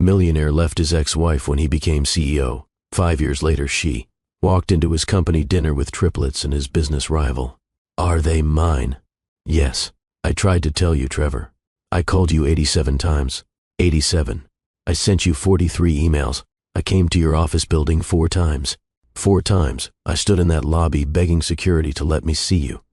Millionaire left his ex-wife when he became CEO. 5 years later, she walked into his company dinner with triplets and his business rival. Are they mine? Yes. I tried to tell you, Trevor. I called you 87 times. 87. I sent you 43 emails. I came to your office building 4 times. 4 times. I stood in that lobby begging security to let me see you.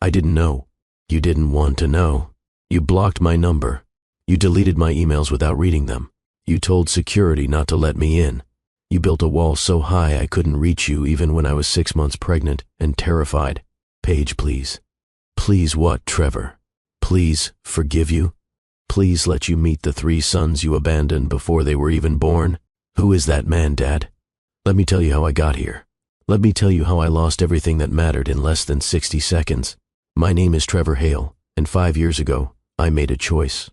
I didn't know. You didn't want to know. You blocked my number. You deleted my emails without reading them. You told security not to let me in. You built a wall so high I couldn't reach you even when I was 6 months pregnant and terrified. Paige, please. Please what, Trevor? Please forgive you? Please let you meet the 3 sons you abandoned before they were even born? Who is that man, Dad? Let me tell you how I got here. Let me tell you how I lost everything that mattered in less than 60 seconds. My name is Trevor Hale, and 5 years ago, I made a choice.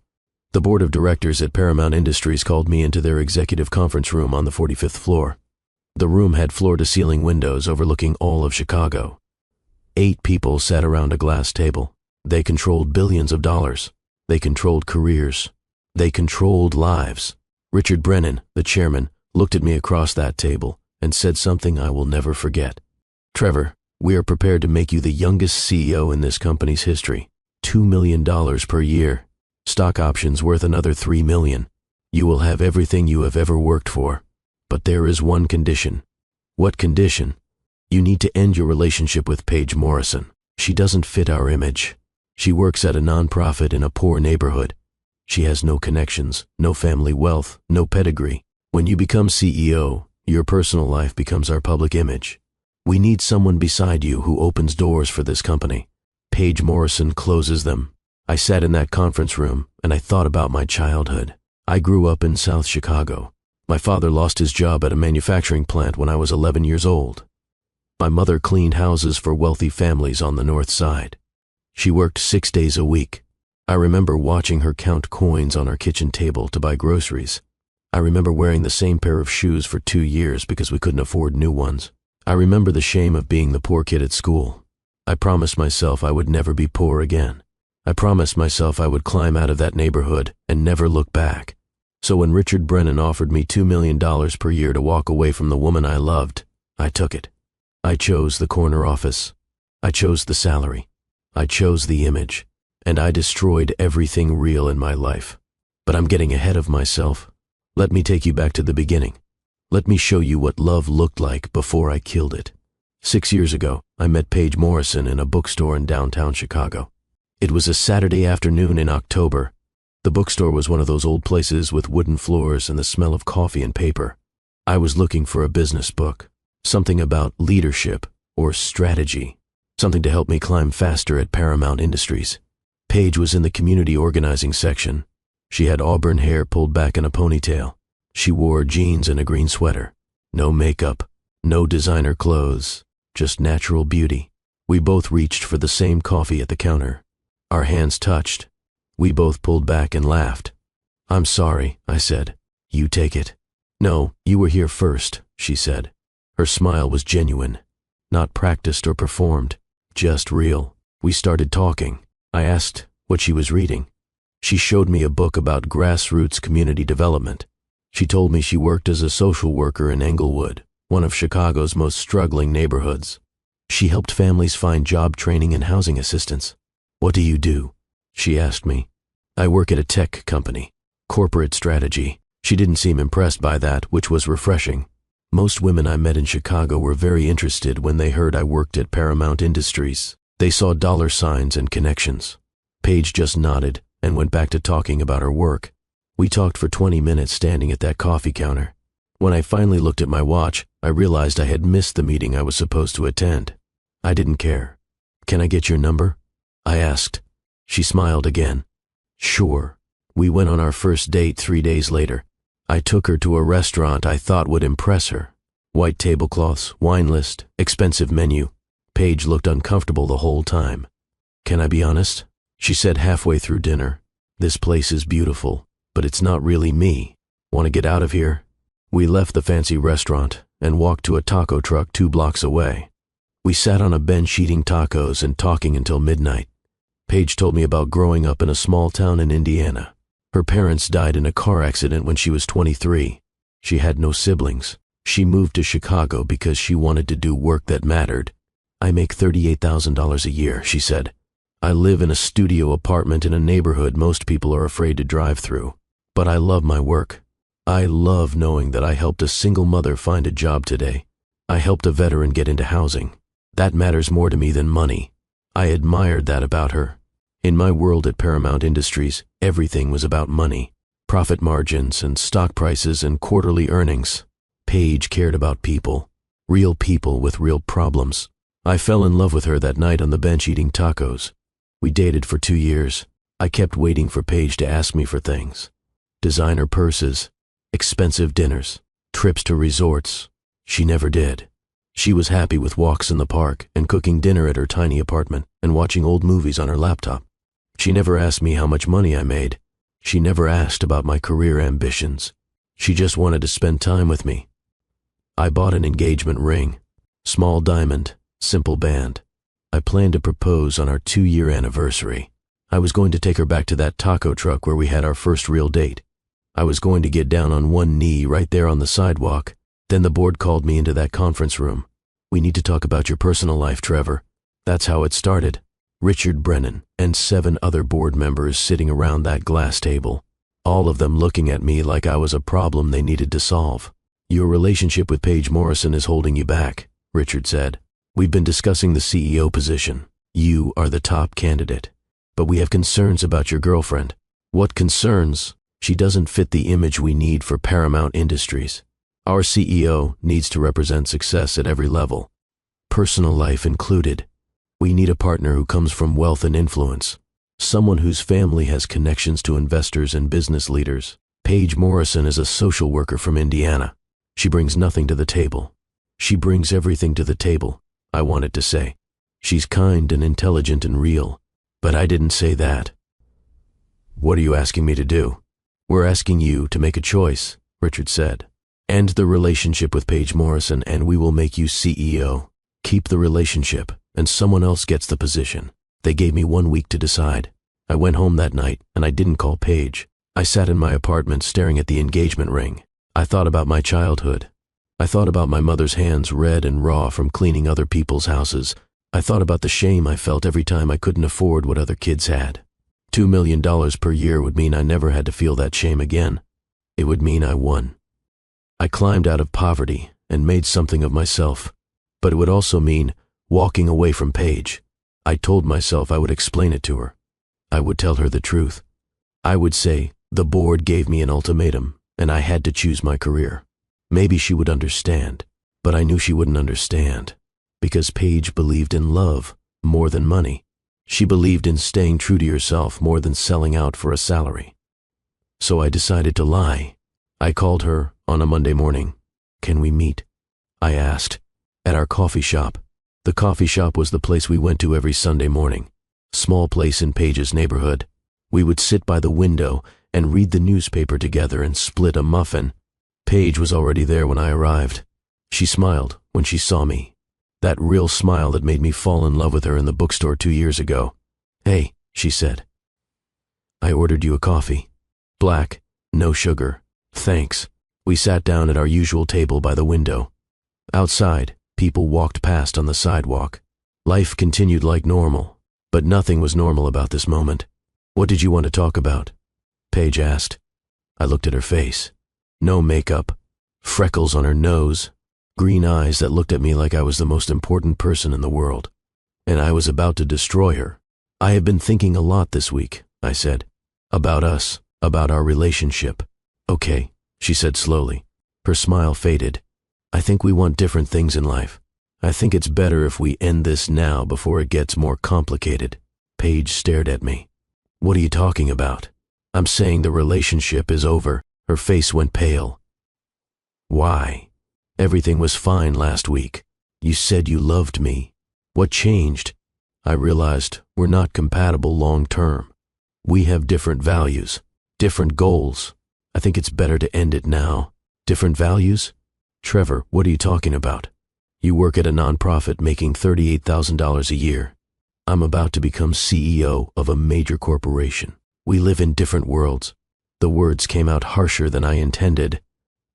The board of directors at Paramount Industries called me into their executive conference room on the 45th floor. The room had floor-to-ceiling windows overlooking all of Chicago. 8 people sat around a glass table. They controlled billions of dollars. They controlled careers. They controlled lives. Richard Brennan, the chairman, looked at me across that table and said something I will never forget. Trevor, we are prepared to make you the youngest CEO in this company's history. $2 million per year. Stock options worth another $3 million. You will have everything you have ever worked for. But there is one condition. What condition? You need to end your relationship with Paige Morrison. She doesn't fit our image. She works at a nonprofit in a poor neighborhood. She has no connections, no family wealth, no pedigree. When you become CEO, your personal life becomes our public image. We need someone beside you who opens doors for this company. Paige Morrison closes them. I sat in that conference room and I thought about my childhood. I grew up in South Chicago. My father lost his job at a manufacturing plant when I was 11 years old. My mother cleaned houses for wealthy families on the north side. She worked 6 days a week. I remember watching her count coins on our kitchen table to buy groceries. I remember wearing the same pair of shoes for 2 years because we couldn't afford new ones. I remember the shame of being the poor kid at school. I promised myself I would never be poor again. I promised myself I would climb out of that neighborhood and never look back. So when Richard Brennan offered me $2 million per year to walk away from the woman I loved, I took it. I chose the corner office. I chose the salary. I chose the image. And I destroyed everything real in my life. But I'm getting ahead of myself. Let me take you back to the beginning. Let me show you what love looked like before I killed it. 6 years ago, I met Paige Morrison in a bookstore in downtown Chicago. It was a Saturday afternoon in October. The bookstore was one of those old places with wooden floors and the smell of coffee and paper. I was looking for a business book, something about leadership or strategy, something to help me climb faster at Paramount Industries. Paige was in the community organizing section. She had auburn hair pulled back in a ponytail. She wore jeans and a green sweater. No makeup, no designer clothes, just natural beauty. We both reached for the same coffee at the counter. Our hands touched. We both pulled back and laughed. I'm sorry, I said. You take it. No, you were here first, she said. Her smile was genuine, not practiced or performed, just real. We started talking. I asked what she was reading. She showed me a book about grassroots community development. She told me she worked as a social worker in Englewood, one of Chicago's most struggling neighborhoods. She helped families find job training and housing assistance. What do you do? She asked me. I work at a tech company, corporate strategy. She didn't seem impressed by that, which was refreshing. Most women I met in Chicago were very interested when they heard I worked at Paramount Industries. They saw dollar signs and connections. Paige just nodded and went back to talking about her work. We talked for 20 minutes standing at that coffee counter. When I finally looked at my watch, I realized I had missed the meeting I was supposed to attend. I didn't care. Can I get your number? I asked. She smiled again. Sure. We went on our first date 3 days later. I took her to a restaurant I thought would impress her. White tablecloths, wine list, expensive menu. Paige looked uncomfortable the whole time. Can I be honest? She said halfway through dinner. This place is beautiful, but it's not really me. Want to get out of here? We left the fancy restaurant and walked to a taco truck 2 blocks away. We sat on a bench eating tacos and talking until midnight. Paige told me about growing up in a small town in Indiana. Her parents died in a car accident when she was 23. She had no siblings. She moved to Chicago because she wanted to do work that mattered. I make $38,000 a year, she said. I live in a studio apartment in a neighborhood most people are afraid to drive through. But I love my work. I love knowing that I helped a single mother find a job today. I helped a veteran get into housing. That matters more to me than money. I admired that about her. In my world at Paramount Industries, everything was about money, profit margins and stock prices and quarterly earnings. Paige cared about people with real problems. I fell in love with her that night on the bench eating tacos. We dated for 2 years. I kept waiting for Paige to ask me for things. Designer purses, expensive dinners, trips to resorts. She never did. She was happy with walks in the park and cooking dinner at her tiny apartment and watching old movies on her laptop. She never asked me how much money I made. She never asked about my career ambitions. She just wanted to spend time with me. I bought an engagement ring, small diamond, simple band. I planned to propose on our 2-year anniversary. I was going to take her back to that taco truck where we had our first real date. I was going to get down on one knee right there on the sidewalk. Then the board called me into that conference room. We need to talk about your personal life, Trevor. That's how it started. Richard Brennan and 7 other board members sitting around that glass table, all of them looking at me like I was a problem they needed to solve. Your relationship with Paige Morrison is holding you back, Richard said. We've been discussing the CEO position. You are the top candidate. But we have concerns about your girlfriend. What concerns? She doesn't fit the image we need for Paramount Industries. Our CEO needs to represent success at every level, personal life included. We need a partner who comes from wealth and influence, someone whose family has connections to investors and business leaders. Paige Morrison is a social worker from Indiana. She brings nothing to the table. She brings everything to the table, I wanted to say. She's kind and intelligent and real, but I didn't say that. What are you asking me to do? We're asking you to make a choice, Richard said. End the relationship with Paige Morrison and we will make you CEO. Keep the relationship and someone else gets the position. They gave me 1 week to decide. I went home that night and I didn't call Paige. I sat in my apartment staring at the engagement ring. I thought about my childhood. I thought about my mother's hands red and raw from cleaning other people's houses. I thought about the shame I felt every time I couldn't afford what other kids had. $2 million per year would mean I never had to feel that shame again. It would mean I won. I climbed out of poverty and made something of myself, but it would also mean walking away from Paige. I told myself I would explain it to her. I would tell her the truth. I would say the board gave me an ultimatum and I had to choose my career. Maybe she would understand, but I knew she wouldn't understand because Paige believed in love more than money. She believed in staying true to yourself more than selling out for a salary. So I decided to lie. I called her on a Monday morning. Can we meet? I asked. At our coffee shop. The coffee shop was the place we went to every Sunday morning. Small place in Paige's neighborhood. We would sit by the window and read the newspaper together and split a muffin. Paige was already there when I arrived. She smiled when she saw me. That real smile that made me fall in love with her in the bookstore 2 years ago. Hey, she said. I ordered you a coffee. Black, no sugar. Thanks. We sat down at our usual table by the window. Outside, people walked past on the sidewalk. Life continued like normal, but nothing was normal about this moment. What did you want to talk about? Paige asked. I looked at her face. No makeup, freckles on her nose, green eyes that looked at me like I was the most important person in the world. And I was about to destroy her. I have been thinking a lot this week, I said. About us, about our relationship. Okay, she said slowly. Her smile faded. I think we want different things in life. I think it's better if we end this now before it gets more complicated. Paige stared at me. What are you talking about? I'm saying the relationship is over. Her face went pale. Why? Everything was fine last week. You said you loved me. What changed? I realized we're not compatible long term. We have different values, different goals. I think it's better to end it now. Different values? Trevor, what are you talking about? You work at a nonprofit making $38,000 a year. I'm about to become CEO of a major corporation. We live in different worlds. The words came out harsher than I intended.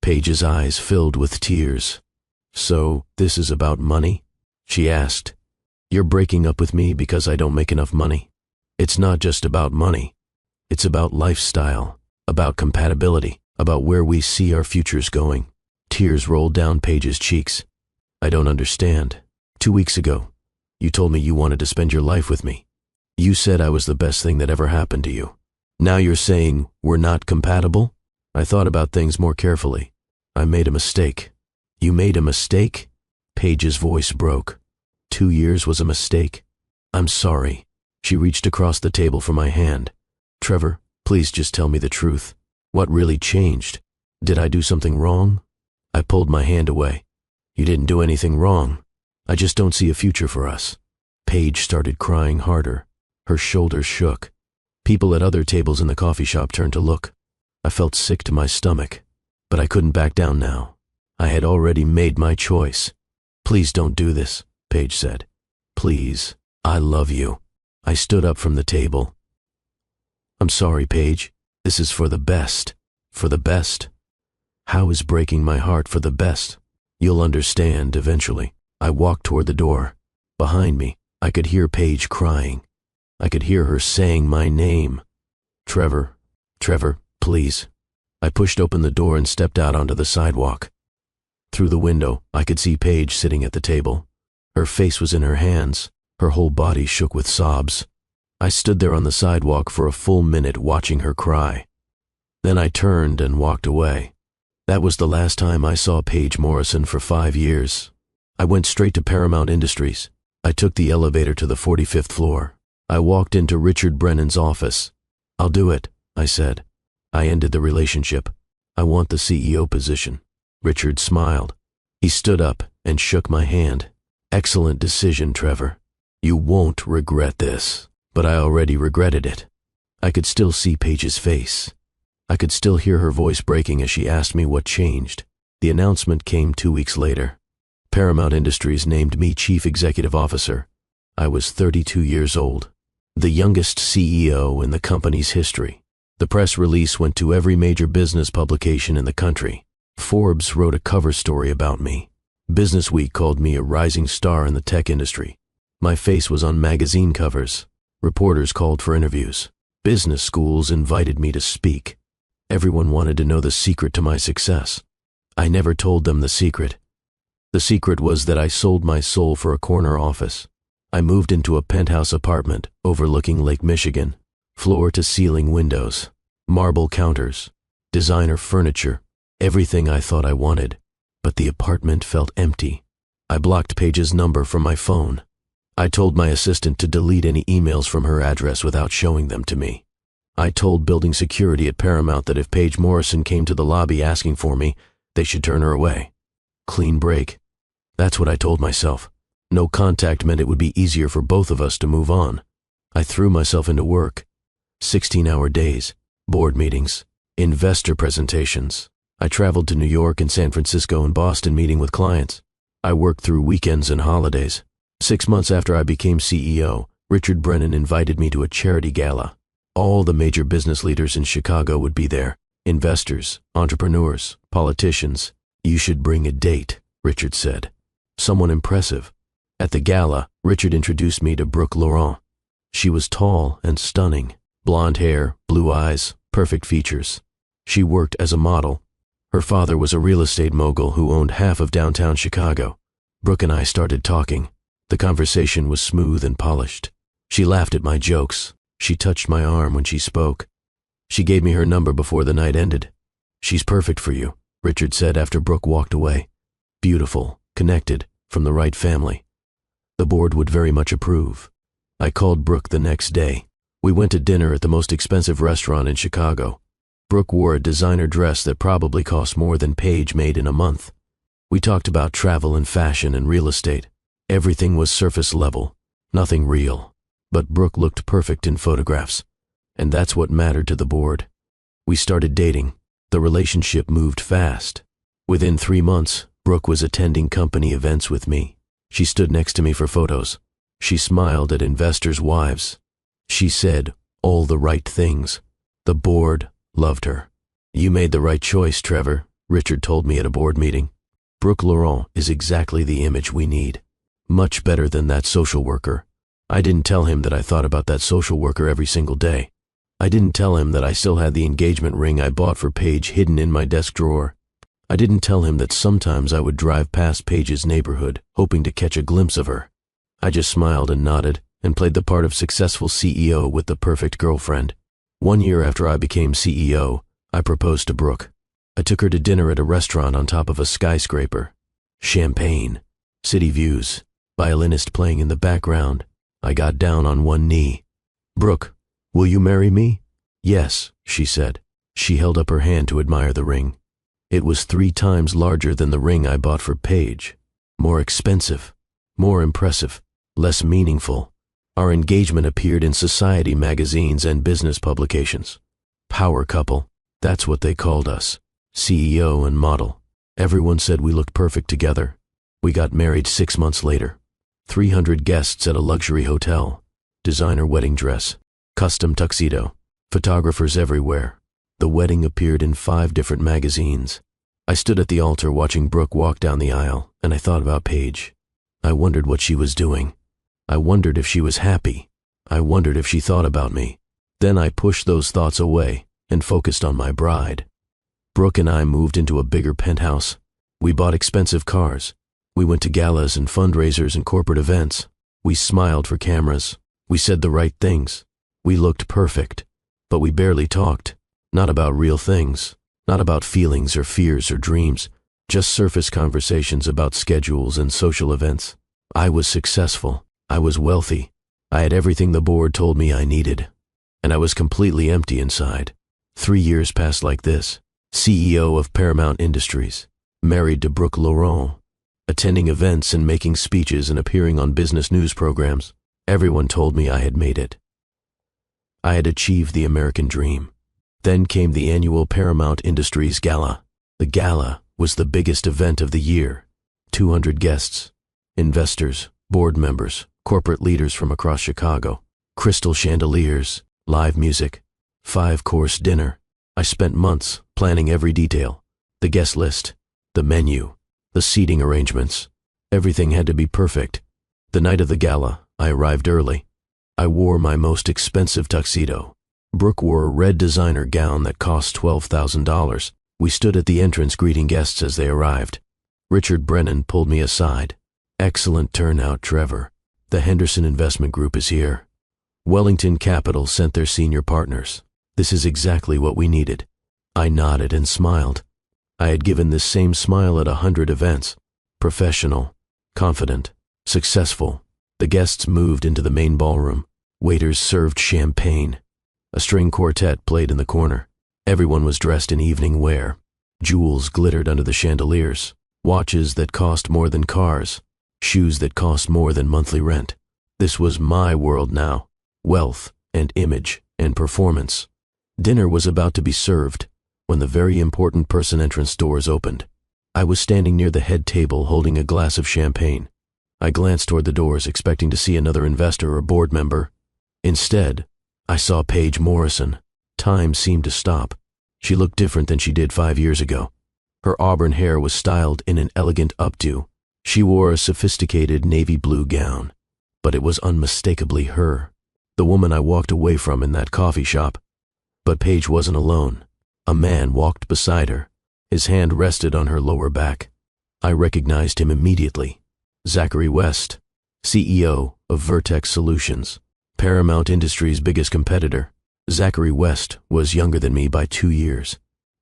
Paige's eyes filled with tears. "So, this is about money?" she asked. "You're breaking up with me because I don't make enough money?" "It's not just about money. It's about lifestyle, about compatibility, about where we see our futures going." Tears rolled down Paige's cheeks. "I don't understand. 2 weeks ago, you told me you wanted to spend your life with me. You said I was the best thing that ever happened to you. Now you're saying we're not compatible?" I thought about things more carefully. "I made a mistake." "You made a mistake?" Paige's voice broke. 2 years was a mistake? "I'm sorry." She reached across the table for my hand. "Trevor, please just tell me the truth. What really changed? Did I do something wrong?" I pulled my hand away. "You didn't do anything wrong. I just don't see a future for us." Paige started crying harder. Her shoulders shook. People at other tables in the coffee shop turned to look. I felt sick to my stomach, but I couldn't back down now. I had already made my choice. "Please don't do this," Paige said. "Please, I love you." I stood up from the table. "I'm sorry, Paige. This is for the best." "For the best? How is breaking my heart for the best?" "You'll understand eventually." I walked toward the door. Behind me, I could hear Paige crying. I could hear her saying my name. "Trevor, Trevor, please." I pushed open the door and stepped out onto the sidewalk. Through the window, I could see Paige sitting at the table. Her face was in her hands. Her whole body shook with sobs. I stood there on the sidewalk for a full minute watching her cry. Then I turned and walked away. That was the last time I saw Paige Morrison for 5 years. I went straight to Paramount Industries. I took the elevator to the 45th floor. I walked into Richard Brennan's office. "I'll do it," I said. "I ended the relationship. I want the CEO position." Richard smiled. He stood up and shook my hand. "Excellent decision, Trevor. You won't regret this." But I already regretted it. I could still see Paige's face. I could still hear her voice breaking as she asked me what changed. The announcement came 2 weeks later. Paramount Industries named me Chief Executive Officer. I was 32 years old. The youngest CEO in the company's history. The press release went to every major business publication in the country. Forbes wrote a cover story about me. Businessweek called me a rising star in the tech industry. My face was on magazine covers. Reporters called for interviews. Business schools invited me to speak. Everyone wanted to know the secret to my success. I never told them the secret. The secret was that I sold my soul for a corner office. I moved into a penthouse apartment overlooking Lake Michigan, floor-to-ceiling windows, marble counters, designer furniture, everything I thought I wanted, but the apartment felt empty. I blocked Paige's number from my phone. I told my assistant to delete any emails from her address without showing them to me. I told building security at Paramount that if Paige Morrison came to the lobby asking for me, they should turn her away. Clean break. That's what I told myself. No contact meant it would be easier for both of us to move on. I threw myself into work. 16-hour days, board meetings, investor presentations. I traveled to New York and San Francisco and Boston meeting with clients. I worked through weekends and holidays. 6 months after I became CEO, Richard Brennan invited me to a charity gala. All the major business leaders in Chicago would be there. Investors, entrepreneurs, politicians. "You should bring a date," Richard said. "Someone impressive." At the gala, Richard introduced me to Brooke Laurent. She was tall and stunning. Blonde hair, blue eyes, perfect features. She worked as a model. Her father was a real estate mogul who owned half of downtown Chicago. Brooke and I started talking. The conversation was smooth and polished. She laughed at my jokes. She touched my arm when she spoke. She gave me her number before the night ended. "She's perfect for you," Richard said after Brooke walked away. "Beautiful, connected, from the right family. The board would very much approve." I called Brooke the next day. We went to dinner at the most expensive restaurant in Chicago. Brooke wore a designer dress that probably cost more than Paige made in a month. We talked about travel and fashion and real estate. Everything was surface level, nothing real. But Brooke looked perfect in photographs, and that's what mattered to the board. We started dating. The relationship moved fast. Within 3 months, Brooke was attending company events with me. She stood next to me for photos. She smiled at investors' wives. She said all the right things. The board Loved her. You made the right choice, Trevor, Richard told me at a board meeting. Brooke Laurent is exactly the image we need. Much better than that social worker. I didn't tell him that I thought about that social worker every single day. I didn't tell him that I still had the engagement ring I bought for Paige hidden in my desk drawer. I didn't tell him that sometimes I would drive past Paige's neighborhood, hoping to catch a glimpse of her. I just smiled and nodded and played the part of successful CEO with the perfect girlfriend. 1 year after I became CEO, I proposed to Brooke. I took her to dinner at a restaurant on top of a skyscraper. Champagne, city views, violinist playing in the background. I got down on one knee. Brooke, will you marry me? Yes, she said. She held up her hand to admire the ring. It was 3 times larger than the ring I bought for Paige. More expensive, more impressive, less meaningful. Our engagement appeared in society magazines and business publications. Power couple, that's what they called us. CEO and model. Everyone said we looked perfect together. We got married 6 months later. 300 guests at a luxury hotel. Designer wedding dress. Custom tuxedo. Photographers everywhere. The wedding appeared in 5 different magazines. I stood at the altar watching Brooke walk down the aisle, and I thought about Paige. I wondered what she was doing. I wondered if she was happy. I wondered if she thought about me. Then I pushed those thoughts away and focused on my bride. Brooke and I moved into a bigger penthouse. We bought expensive cars. We went to galas and fundraisers and corporate events. We smiled for cameras. We said the right things. We looked perfect. But we barely talked. Not about real things. Not about feelings or fears or dreams. Just surface conversations about schedules and social events. I was successful. I was wealthy. I had everything the board told me I needed. And I was completely empty inside. 3 years passed like this. CEO of Paramount Industries, married to Brooke Laurent, attending events and making speeches and appearing on business news programs. Everyone told me I had made it. I had achieved the American dream. Then came the annual Paramount Industries Gala. The gala was the biggest event of the year. 200 guests, investors, board members, corporate leaders from across Chicago, crystal chandeliers, live music, 5-course dinner. I spent months planning every detail, the guest list, the menu, the seating arrangements. Everything had to be perfect. The night of the gala, I arrived early. I wore my most expensive tuxedo. Brooke wore a red designer gown that cost $12,000. We stood at the entrance greeting guests as they arrived. Richard Brennan pulled me aside. Excellent turnout, Trevor. The Henderson Investment Group is here. Wellington Capital sent their senior partners. This is exactly what we needed. I nodded and smiled. I had given this same smile at 100 events. Professional, confident, successful. The guests moved into the main ballroom. Waiters served champagne. A string quartet played in the corner. Everyone was dressed in evening wear. Jewels glittered under the chandeliers. Watches that cost more than cars. Shoes that cost more than monthly rent. This was my world now. Wealth and image and performance. Dinner was about to be served when the very important person entrance doors opened. I was standing near the head table holding a glass of champagne. I glanced toward the doors expecting to see another investor or board member. Instead, I saw Paige Morrison. Time seemed to stop. She looked different than she did 5 years ago. Her auburn hair was styled in an elegant updo. She wore a sophisticated navy blue gown, but it was unmistakably her, the woman I walked away from in that coffee shop. But Paige wasn't alone. A man walked beside her. His hand rested on her lower back. I recognized him immediately. Zachary West, CEO of Vertex Solutions, Paramount Industries' biggest competitor. Zachary West was younger than me by 2 years.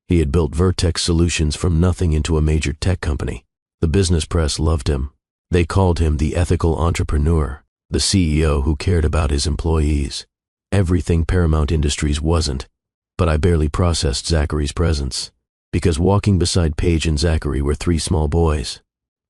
He had built Vertex Solutions from nothing into a major tech company. The business press loved him. They called him the ethical entrepreneur, the CEO who cared about his employees. Everything Paramount Industries wasn't, but I barely processed Zachary's presence, because walking beside Paige and Zachary were 3 small boys.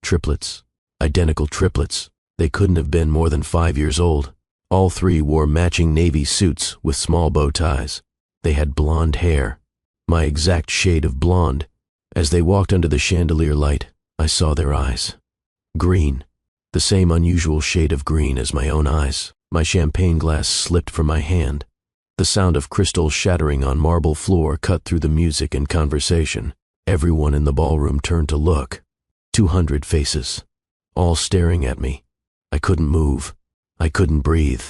Triplets. Identical triplets. They couldn't have been more than 5 years old. All 3 wore matching navy suits with small bow ties. They had blonde hair, my exact shade of blonde. As they walked under the chandelier light, I saw their eyes. Green. The same unusual shade of green as my own eyes. My champagne glass slipped from my hand. The sound of crystal shattering on marble floor cut through the music and conversation. Everyone in the ballroom turned to look. 200 faces, all staring at me. I couldn't move. I couldn't breathe.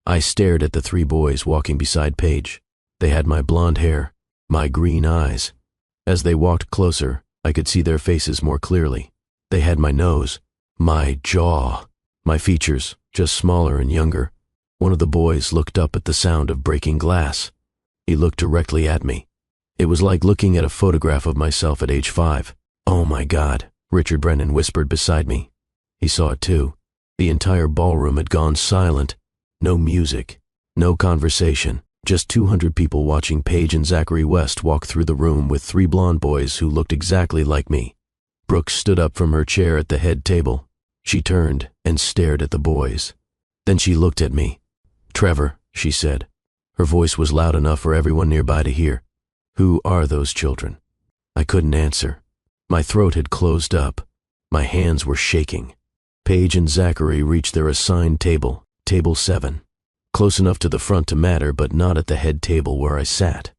I stared at the 3 boys walking beside Paige. They had my blonde hair, my green eyes. As they walked closer, I could see their faces more clearly. They had my nose, my jaw, my features, just smaller and younger. One of the boys looked up at the sound of breaking glass. He looked directly at me. It was like looking at a photograph of myself at age 5. "Oh my God," Richard Brennan whispered beside me. He saw it too. The entire ballroom had gone silent. No music, no conversation, just 200 people watching Paige and Zachary West walk through the room with 3 blonde boys who looked exactly like me. Brooke stood up from her chair at the head table. She turned and stared at the boys. Then she looked at me. "Trevor," she said. Her voice was loud enough for everyone nearby to hear. "Who are those children?" I couldn't answer. My throat had closed up. My hands were shaking. Paige and Zachary reached their assigned table, table 7. Close enough to the front to matter, but not at the head table where I sat.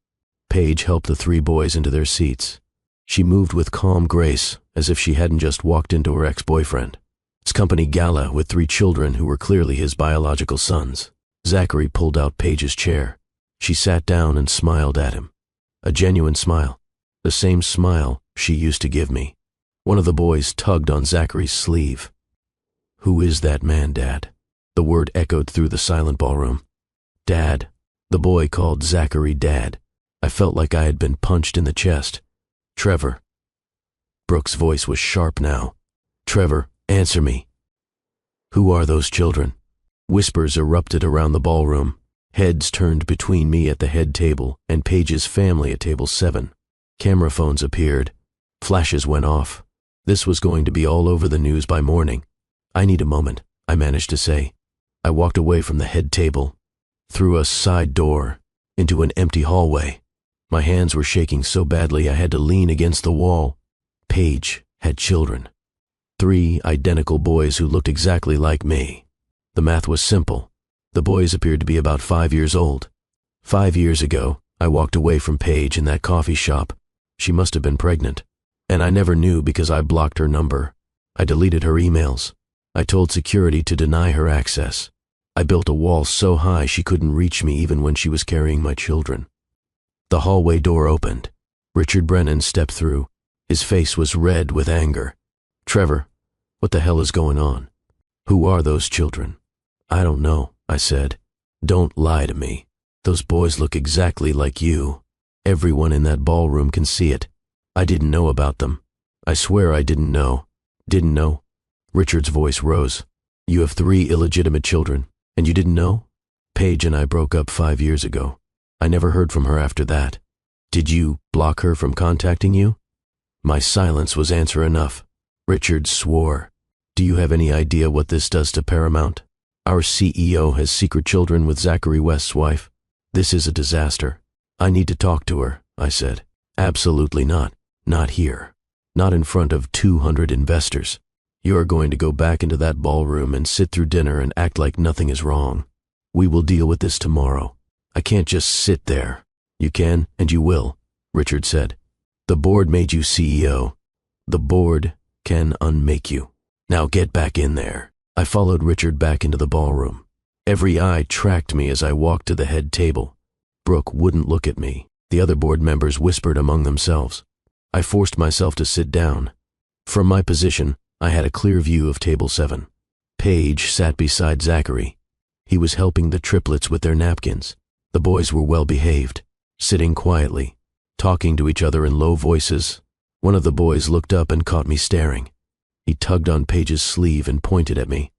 Paige helped the 3 boys into their seats. She moved with calm grace, as if she hadn't just walked into her ex-boyfriend. It's company gala with 3 children who were clearly his biological sons. Zachary pulled out Paige's chair. She sat down and smiled at him. A genuine smile. The same smile she used to give me. One of the boys tugged on Zachary's sleeve. "Who is that man, Dad?" The word echoed through the silent ballroom. "Dad." The boy called Zachary Dad. I felt like I had been punched in the chest. "Trevor." Brooke's voice was sharp now. "Trevor, answer me. Who are those children?" Whispers erupted around the ballroom. Heads turned between me at the head table and Paige's family at table 7. Camera phones appeared. Flashes went off. This was going to be all over the news by morning. "I need a moment," I managed to say. I walked away from the head table, through a side door, into an empty hallway. My hands were shaking so badly I had to lean against the wall. Paige had children. 3 identical boys who looked exactly like me. The math was simple. The boys appeared to be about 5 years old. 5 years ago, I walked away from Paige in that coffee shop. She must have been pregnant. And I never knew because I blocked her number. I deleted her emails. I told security to deny her access. I built a wall so high she couldn't reach me even when she was carrying my children. The hallway door opened. Richard Brennan stepped through. His face was red with anger. "Trevor, what the hell is going on? Who are those children?" "I don't know," I said. "Don't lie to me. Those boys look exactly like you. Everyone in that ballroom can see it. I didn't know about them. I swear I didn't know." "Didn't know?" Richard's voice rose. "You have 3 illegitimate children, and you didn't know?" "Paige and I broke up 5 years ago. I never heard from her after that. Did you block her from contacting you?" My silence was answer enough. Richard swore. "Do you have any idea what this does to Paramount? Our CEO has secret children with Zachary West's wife. This is a disaster. I need to talk to her," I said. "Absolutely not. Not here. Not in front of 200 investors. You are going to go back into that ballroom and sit through dinner and act like nothing is wrong. We will deal with this tomorrow. I can't just sit there." "You can, and you will," Richard said. "The board made you CEO. The board can unmake you. Now get back in there." I followed Richard back into the ballroom. Every eye tracked me as I walked to the head table. Brooke wouldn't look at me. The other board members whispered among themselves. I forced myself to sit down. From my position, I had a clear view of table 7. Paige sat beside Zachary. He was helping the triplets with their napkins. The boys were well behaved, sitting quietly, talking to each other in low voices. One of the boys looked up and caught me staring. He tugged on Paige's sleeve and pointed at me.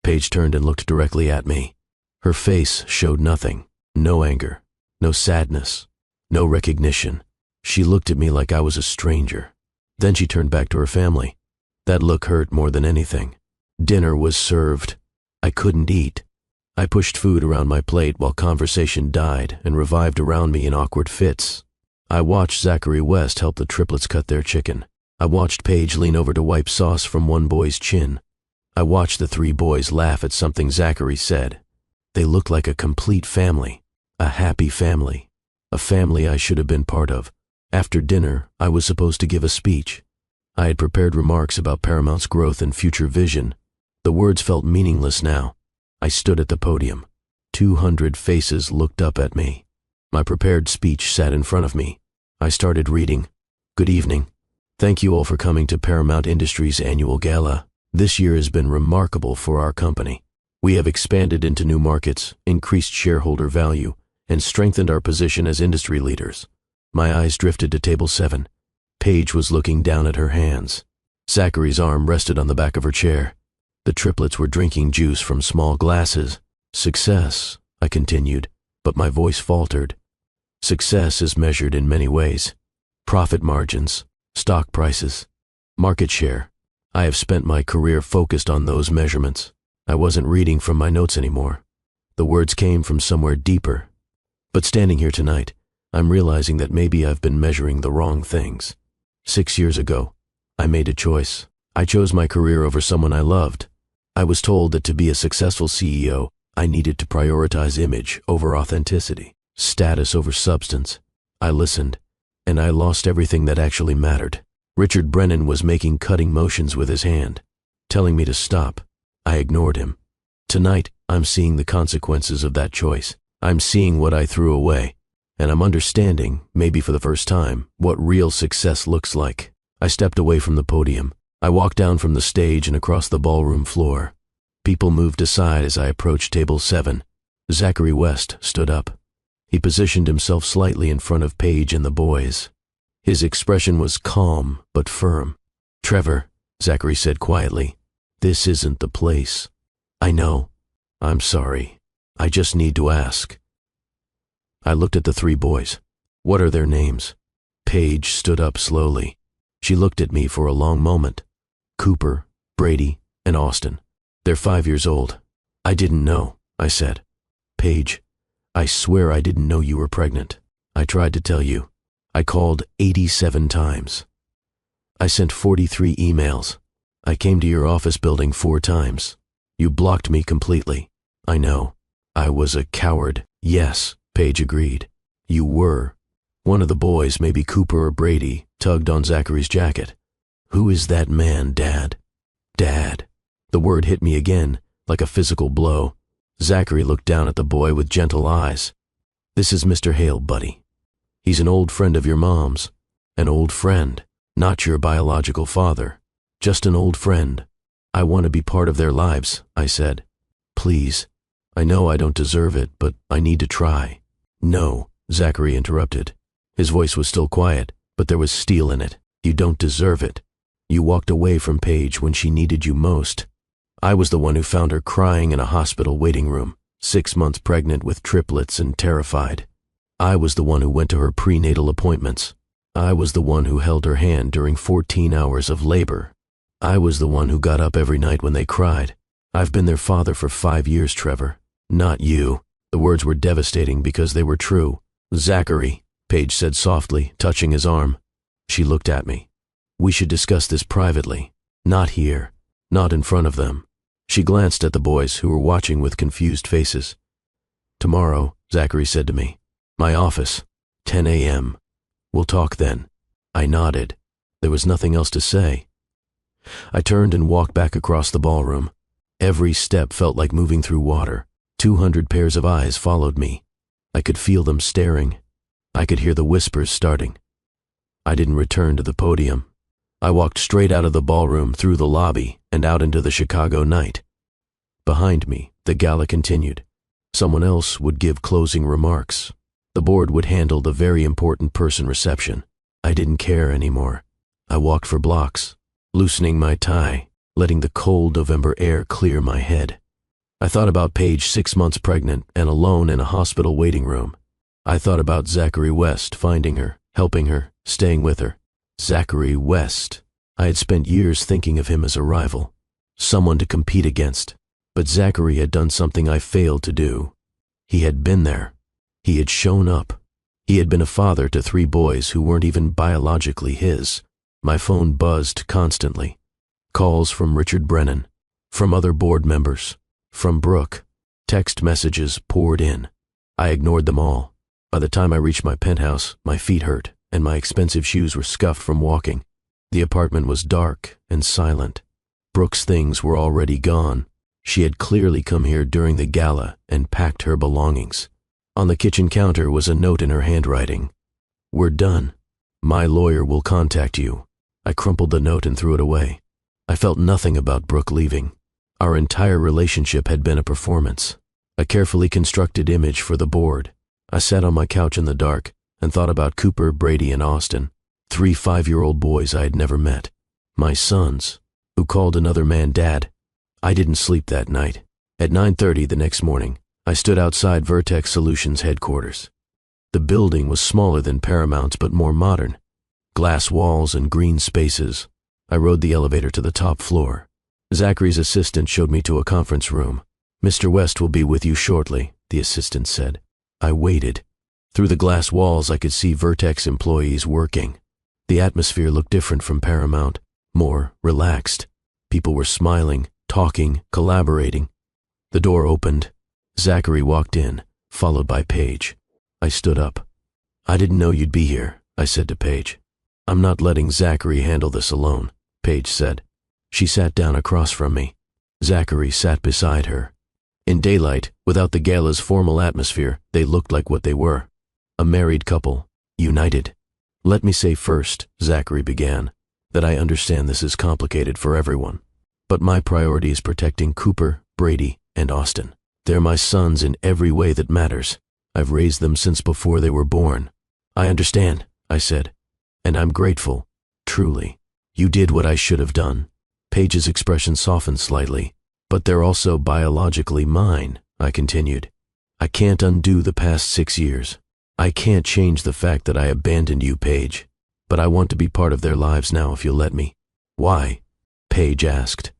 Paige turned and looked directly at me. Her face showed nothing. No anger, no sadness, no recognition. She looked at me like I was a stranger. Then she turned back to her family. That look hurt more than anything. Dinner was served. I couldn't eat. I pushed food around my plate while conversation died and revived around me in awkward fits. I watched Zachary West help the triplets cut their chicken. I watched Paige lean over to wipe sauce from one boy's chin. I watched the 3 boys laugh at something Zachary said. They looked like a complete family. A happy family. A family I should have been part of. After dinner, I was supposed to give a speech. I had prepared remarks about Paramount's growth and future vision. The words felt meaningless now. I stood at the podium. 200 faces looked up at me. My prepared speech sat in front of me. I started reading. Good evening. Thank you all for coming to Paramount Industries' annual gala. This year has been remarkable for our company. We have expanded into new markets, increased shareholder value, and strengthened our position as industry leaders. My eyes drifted to table 7. Paige was looking down at her hands. Zachary's arm rested on the back of her chair. The triplets were drinking juice from small glasses. Success, I continued, but my voice faltered. Success is measured in many ways. Profit margins, stock prices, market share. I have spent my career focused on those measurements. I wasn't reading from my notes anymore. The words came from somewhere deeper. But standing here tonight, I'm realizing that maybe I've been measuring the wrong things. 6 years ago, I made a choice. I chose my career over someone I loved. I was told that to be a successful CEO, I needed to prioritize image over authenticity, status over substance. I listened, and I lost everything that actually mattered. Richard Brennan was making cutting motions with his hand, telling me to stop. I ignored him. Tonight, I'm seeing the consequences of that choice. I'm seeing what I threw away, and I'm understanding, maybe for the first time, what real success looks like. I stepped away from the podium. I walked down from the stage and across the ballroom floor. People moved aside as I approached table 7. Zachary West stood up. He positioned himself slightly in front of Paige and the boys. His expression was calm but firm. "Trevor," Zachary said quietly, "this isn't the place." "I know. I'm sorry. I just need to ask." I looked at the 3 boys. "What are their names?" Paige stood up slowly. She looked at me for a long moment. "Cooper, Brady, and Austin. They're 5 years old." "I didn't know," I said. "Paige, I swear I didn't know you were pregnant. I tried to tell you. I called 87 times. I sent 43 emails. I came to your office building 4 times. You blocked me completely. I know. I was a coward." "Yes," Paige agreed. "You were." One of the boys, maybe Cooper or Brady, tugged on Zachary's jacket. "Who is that man, Dad?" "Dad." The word hit me again, like a physical blow. Zachary looked down at the boy with gentle eyes. "This is Mr. Hale, buddy. He's an old friend of your mom's. An old friend, not your biological father. Just an old friend. I want to be part of their lives," I said. "Please. I know I don't deserve it, but I need to try." "No," Zachary interrupted. His voice was still quiet, but there was steel in it. "You don't deserve it. You walked away from Paige when she needed you most. I was the one who found her crying in a hospital waiting room, 6 months pregnant with triplets and terrified. I was the one who went to her prenatal appointments. I was the one who held her hand during 14 hours of labor. I was the one who got up every night when they cried. I've been their father for 5 years, Trevor. Not you." The words were devastating because they were true. "Zachary," Paige said softly, touching his arm. She looked at me. "We should discuss this privately. Not here. Not in front of them." She glanced at the boys who were watching with confused faces. "Tomorrow," Zachary said to me. "My office, 10 a.m. We'll talk then." I nodded. There was nothing else to say. I turned and walked back across the ballroom. Every step felt like moving through water. 200 pairs of eyes followed me. I could feel them staring. I could hear the whispers starting. I didn't return to the podium. I walked straight out of the ballroom, through the lobby, and out into the Chicago night. Behind me, the gala continued. Someone else would give closing remarks. The board would handle the very important person reception. I didn't care anymore. I walked for blocks, loosening my tie, letting the cold November air clear my head. I thought about Paige 6 months pregnant and alone in a hospital waiting room. I thought about Zachary West finding her, helping her, staying with her. Zachary West. I had spent years thinking of him as a rival, someone to compete against. But Zachary had done something I failed to do. He had been there. He had shown up. He had been a father to 3 boys who weren't even biologically his. My phone buzzed constantly. Calls from Richard Brennan, from other board members, from Brooke. Text messages poured in. I ignored them all. By the time I reached my penthouse, my feet hurt, and my expensive shoes were scuffed from walking. The apartment was dark and silent. Brooke's things were already gone. She had clearly come here during the gala and packed her belongings. On the kitchen counter was a note in her handwriting. "We're done. My lawyer will contact you." I crumpled the note and threw it away. I felt nothing about Brooke leaving. Our entire relationship had been a performance, a carefully constructed image for the board. I sat on my couch in the dark and thought about Cooper, Brady, and Austin, 3 5-year-old boys I had never met. My sons, who called another man dad. I didn't sleep that night. At 9:30 the next morning, I stood outside Vertex Solutions headquarters. The building was smaller than Paramount's but more modern. Glass walls and green spaces. I rode the elevator to the top floor. Zachary's assistant showed me to a conference room. "Mr. West will be with you shortly," the assistant said. I waited. Through the glass walls I could see Vertex employees working. The atmosphere looked different from Paramount, more relaxed. People were smiling, talking, collaborating. The door opened. Zachary walked in, followed by Paige. I stood up. "I didn't know you'd be here," I said to Paige. "I'm not letting Zachary handle this alone," Paige said. She sat down across from me. Zachary sat beside her. In daylight, without the gala's formal atmosphere, they looked like what they were. A married couple, united. "Let me say first," Zachary began, "that I understand this is complicated for everyone. But my priority is protecting Cooper, Brady, and Austin. They're my sons in every way that matters. I've raised them since before they were born." "I understand," I said, "and I'm grateful, truly. You did what I should have done." Paige's expression softened slightly. "But they're also biologically mine," I continued. "I can't undo the past 6 years. I can't change the fact that I abandoned you, Paige. But I want to be part of their lives now if you'll let me." "Why?" Paige asked.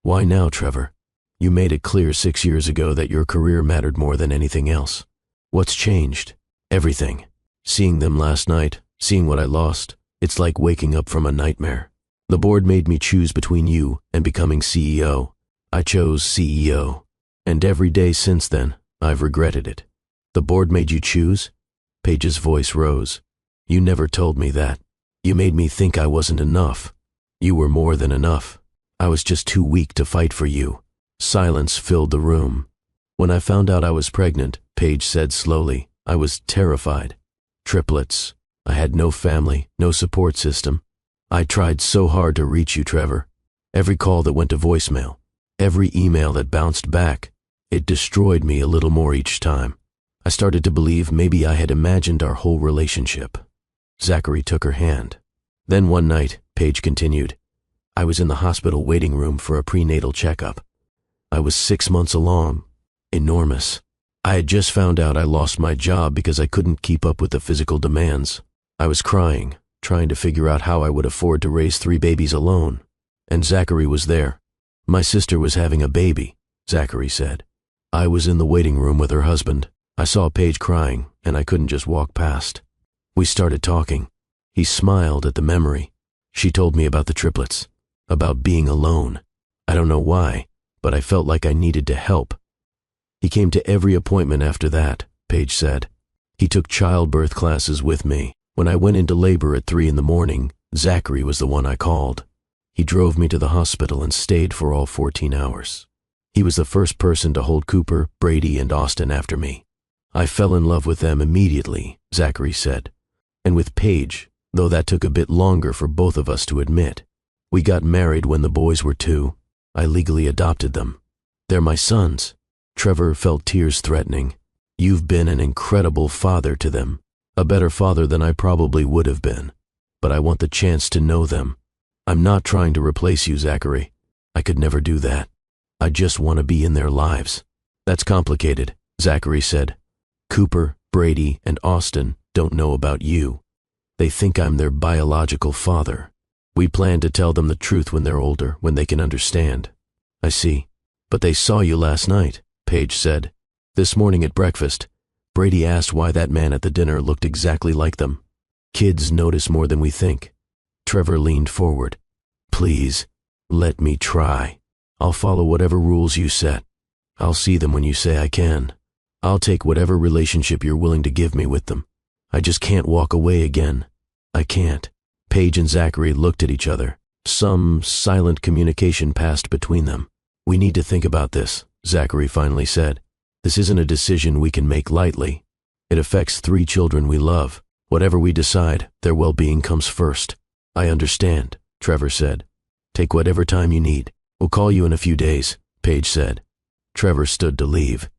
"Why now, Trevor? You made it clear 6 years ago that your career mattered more than anything else. What's changed?" "Everything. Seeing them last night, seeing what I lost, it's like waking up from a nightmare. The board made me choose between you and becoming CEO. I chose CEO. And every day since then, I've regretted it." "The board made you choose?" Paige's voice rose. "You never told me that. You made me think I wasn't enough. You were more than enough. I was just too weak to fight for you." Silence filled the room. "When I found out I was pregnant," Paige said slowly, "I was terrified. Triplets. I had no family, no support system. I tried so hard to reach you, Trevor. Every call that went to voicemail, every email that bounced back, it destroyed me a little more each time. I started to believe maybe I had imagined our whole relationship." Zachary took her hand. "Then one night," Paige continued, "I was in the hospital waiting room for a prenatal checkup. I was 6 months along. Enormous. I had just found out I lost my job because I couldn't keep up with the physical demands. I was crying, trying to figure out how I would afford to raise 3 babies alone. And Zachary was there. My sister was having a baby," Zachary said. "I was in the waiting room with her husband. I saw Paige crying, and I couldn't just walk past. We started talking. He smiled at the memory. She told me about the triplets, about being alone. I don't know why, but I felt like I needed to help. He came to every appointment after that," Paige said. "He took childbirth classes with me. When I went into labor at 3 in the morning, Zachary was the one I called. He drove me to the hospital and stayed for all 14 hours. He was the first person to hold Cooper, Brady, and Austin after me. I fell in love with them immediately," Zachary said. "And with Paige, though that took a bit longer for both of us to admit. We got married when the boys were 2. I legally adopted them. They're my sons." Trevor felt tears threatening. "You've been an incredible father to them, a better father than I probably would have been. But I want the chance to know them. I'm not trying to replace you, Zachary. I could never do that. I just want to be in their lives." "That's complicated," Zachary said. "Cooper, Brady, and Austin don't know about you. They think I'm their biological father. We plan to tell them the truth when they're older, when they can understand." "I see. But they saw you last night," Paige said. "This morning at breakfast, Brady asked why that man at the dinner looked exactly like them. Kids notice more than we think." Trevor leaned forward. "Please, let me try. I'll follow whatever rules you set. I'll see them when you say I can." I'll take whatever relationship you're willing to give me with them. I just can't walk away again. I can't." Paige and Zachary looked at each other. Some silent communication passed between them. "We need to think about this," Zachary finally said. "This isn't a decision we can make lightly. It affects 3 children we love. Whatever we decide, their well-being comes first." "I understand," Trevor said. "Take whatever time you need. We'll call you in a few days," Paige said. Trevor stood to leave.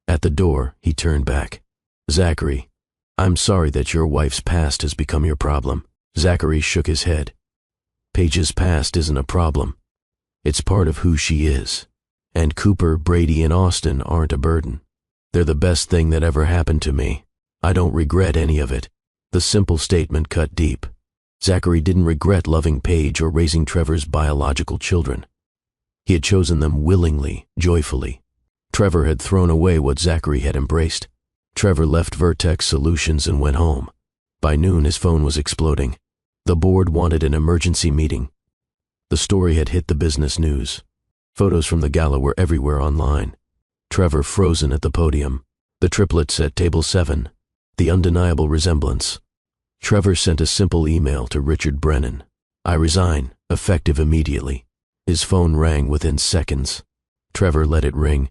At the door, he turned back. "Zachary, I'm sorry that your wife's past has become your problem." Zachary shook his head. "Paige's past isn't a problem. It's part of who she is. And Cooper, Brady, and Austin aren't a burden. They're the best thing that ever happened to me. I don't regret any of it." The simple statement cut deep. Zachary didn't regret loving Paige or raising Trevor's biological children. He had chosen them willingly, joyfully. Trevor had thrown away what Zachary had embraced. Trevor left Vertex Solutions and went home. By noon, his phone was exploding. The board wanted an emergency meeting. The story had hit the business news. Photos from the gala were everywhere online. Trevor frozen at the podium. The triplets at table 7. The undeniable resemblance. Trevor sent a simple email to Richard Brennan. "I resign, effective immediately." His phone rang within seconds. Trevor let it ring.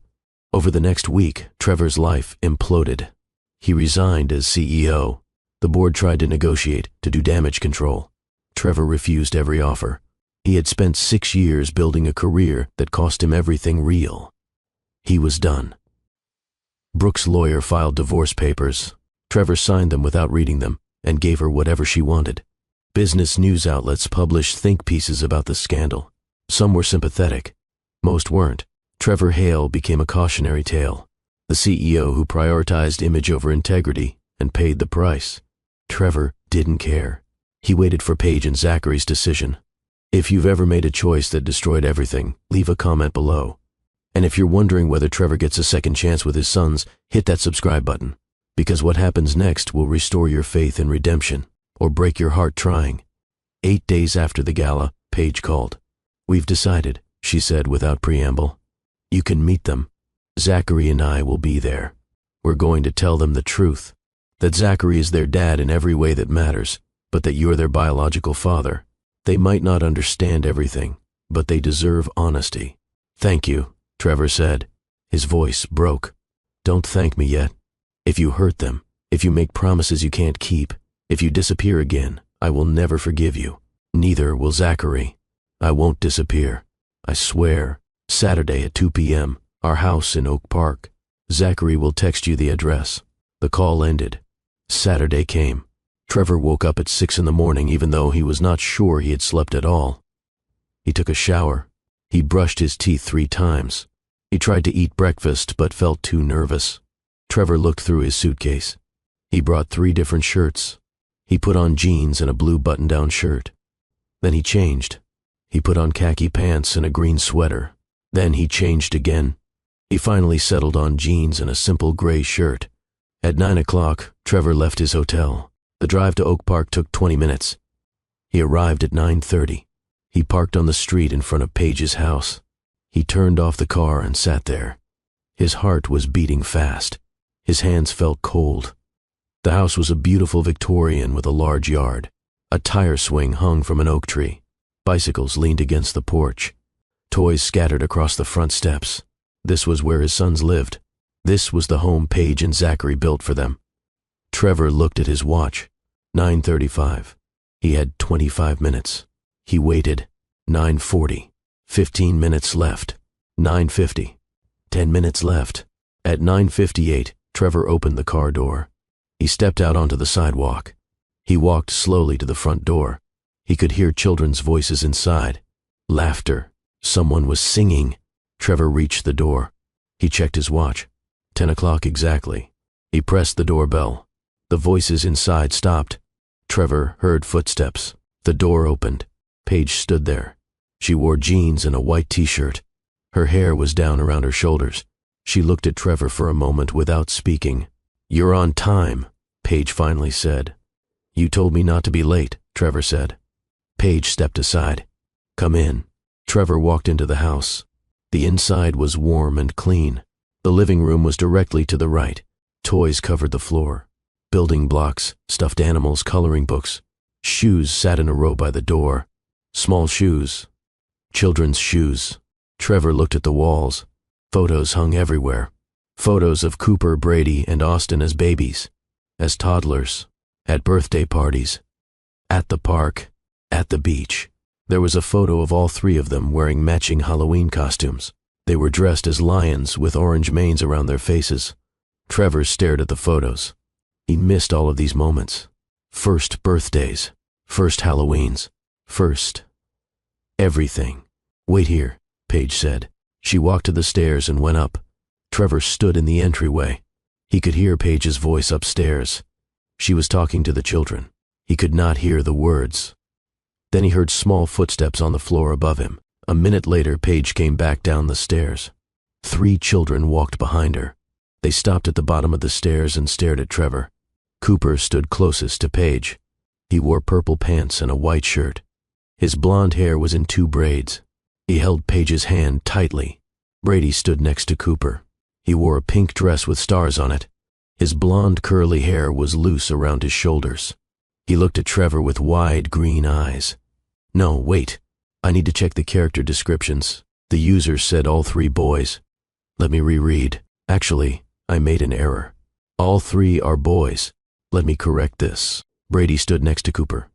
Over the next week, Trevor's life imploded. He resigned as CEO. The board tried to negotiate, to do damage control. Trevor refused every offer. He had spent 6 years building a career that cost him everything real. He was done. Brooke's lawyer filed divorce papers. Trevor signed them without reading them and gave her whatever she wanted. Business news outlets published think pieces about the scandal. Some were sympathetic. Most weren't. Trevor Hale became a cautionary tale. The CEO who prioritized image over integrity and paid the price. Trevor didn't care. He waited for Paige and Zachary's decision. If you've ever made a choice that destroyed everything, leave a comment below. And if you're wondering whether Trevor gets a second chance with his sons, hit that subscribe button. Because what happens next will restore your faith in redemption, or break your heart trying. 8 days after the gala, Paige called. "We've decided," she said without preamble. "You can meet them. Zachary and I will be there. We're going to tell them the truth. That Zachary is their dad in every way that matters, but that you're their biological father. They might not understand everything, but they deserve honesty." "Thank you," Trevor said. His voice broke. "Don't thank me yet. If you hurt them, if you make promises you can't keep, if you disappear again, I will never forgive you. Neither will Zachary. I won't disappear. I swear. Saturday at 2 p.m., our house in Oak Park. Zachary will text you the address." The call ended. Saturday came. Trevor woke up at 6 in the morning even though he was not sure he had slept at all. He took a shower. He brushed his teeth 3 times. He tried to eat breakfast but felt too nervous. Trevor looked through his suitcase. He brought 3 different shirts. He put on jeans and a blue button-down shirt. Then he changed. He put on khaki pants and a green sweater. Then he changed again. He finally settled on jeans and a simple gray shirt. At 9 o'clock, Trevor left his hotel. The drive to Oak Park took 20 minutes. He arrived at 9:30. He parked on the street in front of Paige's house. He turned off the car and sat there. His heart was beating fast. His hands felt cold. The house was a beautiful Victorian with a large yard. A tire swing hung from an oak tree. Bicycles leaned against the porch. Toys scattered across the front steps. This was where his sons lived. This was the home Paige and Zachary built for them. Trevor looked at his watch. 9:35. He had 25 minutes. He waited. 9:40. 15 minutes left. 9:50. 10 minutes left. At 9:58, Trevor opened the car door. He stepped out onto the sidewalk. He walked slowly to the front door. He could hear children's voices inside. Laughter. Someone was singing. Trevor reached the door. He checked his watch. 10 o'clock exactly. He pressed the doorbell. The voices inside stopped. Trevor heard footsteps. The door opened. Paige stood there. She wore jeans and a white t-shirt. Her hair was down around her shoulders. She looked at Trevor for a moment without speaking. "You're on time," Paige finally said. "You told me not to be late," Trevor said. Paige stepped aside. "Come in." Trevor walked into the house. The inside was warm and clean. The living room was directly to the right. Toys covered the floor. Building blocks, stuffed animals, coloring books. Shoes sat in a row by the door. Small shoes. Children's shoes. Trevor looked at the walls. Photos hung everywhere. Photos of Cooper, Brady, and Austin as babies, as toddlers, at birthday parties, at the park, at the beach. There was a photo of all three of them wearing matching Halloween costumes. They were dressed as lions with orange manes around their faces. Trevor stared at the photos. He missed all of these moments. First birthdays, first Halloweens, first everything. "Wait here," Paige said. She walked to the stairs and went up. Trevor stood in the entryway. He could hear Paige's voice upstairs. She was talking to the children. He could not hear the words. Then he heard small footsteps on the floor above him. A minute later, Paige came back down the stairs. 3 children walked behind her. They stopped at the bottom of the stairs and stared at Trevor. Cooper stood closest to Paige. He wore purple pants and a white shirt. His blonde hair was in 2 braids. He held Paige's hand tightly. Brady stood next to Cooper. He wore a pink dress with stars on it. His blonde curly hair was loose around his shoulders. He looked at Trevor with wide green eyes. "No, wait. I need to check the character descriptions." The user said all 3 boys. "Let me reread. Actually, I made an error. All 3 are boys. Let me correct this." Brady stood next to Cooper.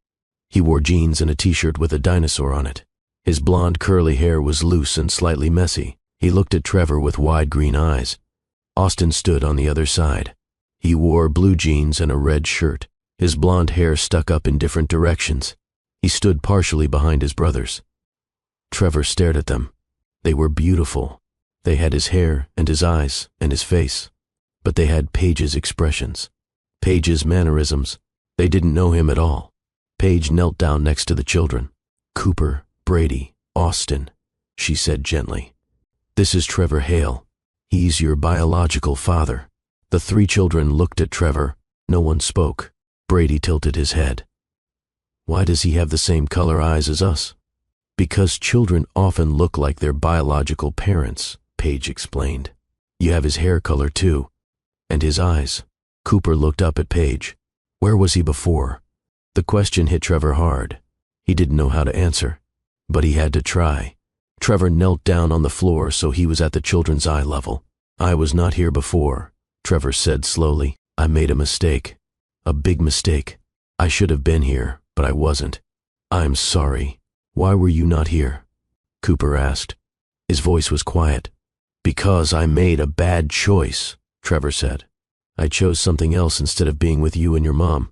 He wore jeans and a t-shirt with a dinosaur on it. His blonde curly hair was loose and slightly messy. He looked at Trevor with wide green eyes. Austin stood on the other side. He wore blue jeans and a red shirt. His blonde hair stuck up in different directions. He stood partially behind his brothers. Trevor stared at them. They were beautiful. They had his hair and his eyes and his face. But they had Paige's expressions. Paige's mannerisms. They didn't know him at all. Paige knelt down next to the children. "Cooper, Brady, Austin," she said gently. "This is Trevor Hale. He's your biological father." The 3 children looked at Trevor. No one spoke. Brady tilted his head. "Why does he have the same color eyes as us?" "Because children often look like their biological parents," Paige explained. "You have his hair color too. And his eyes." Cooper looked up at Paige. Where was he before? The question hit Trevor hard. He didn't know how to answer, but he had to try. Trevor knelt down on the floor so he was at the children's eye level. "I was not here before," Trevor said slowly. "I made a mistake. A big mistake. I should have been here, but I wasn't. I'm sorry. Why were you not here?" Cooper asked. His voice was quiet. "Because I made a bad choice," Trevor said. "I chose something else instead of being with you and your mom.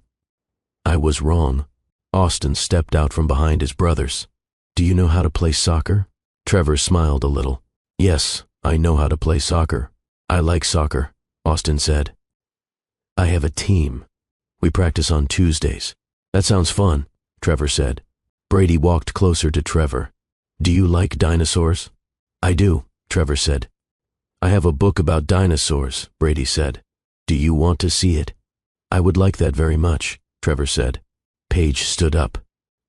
I was wrong." Austin stepped out from behind his brothers. "Do you know how to play soccer?" Trevor smiled a little. "Yes, I know how to play soccer. I like soccer," Austin said. "I have a team. We practice on Tuesdays." "That sounds fun," Trevor said. Brady walked closer to Trevor. "Do you like dinosaurs?" "I do," Trevor said. "I have a book about dinosaurs," Brady said. "Do you want to see it?" "I would like that very much," Trevor said. Paige stood up.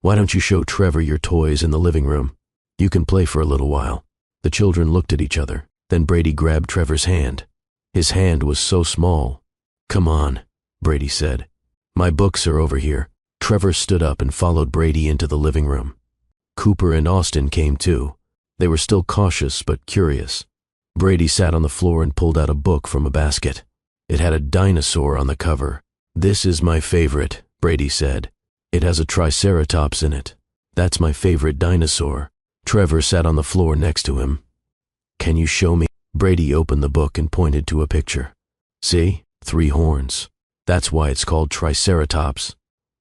"Why don't you show Trevor your toys in the living room? You can play for a little while." The children looked at each other. Then Brady grabbed Trevor's hand. His hand was so small. "Come on," Brady said. "My books are over here." Trevor stood up and followed Brady into the living room. Cooper and Austin came too. They were still cautious but curious. Brady sat on the floor and pulled out a book from a basket. It had a dinosaur on the cover. "This is my favorite," Brady said. "It has a triceratops in it. That's my favorite dinosaur." Trevor sat on the floor next to him. "Can you show me?" Brady opened the book and pointed to a picture. "See? 3 horns. That's why it's called triceratops."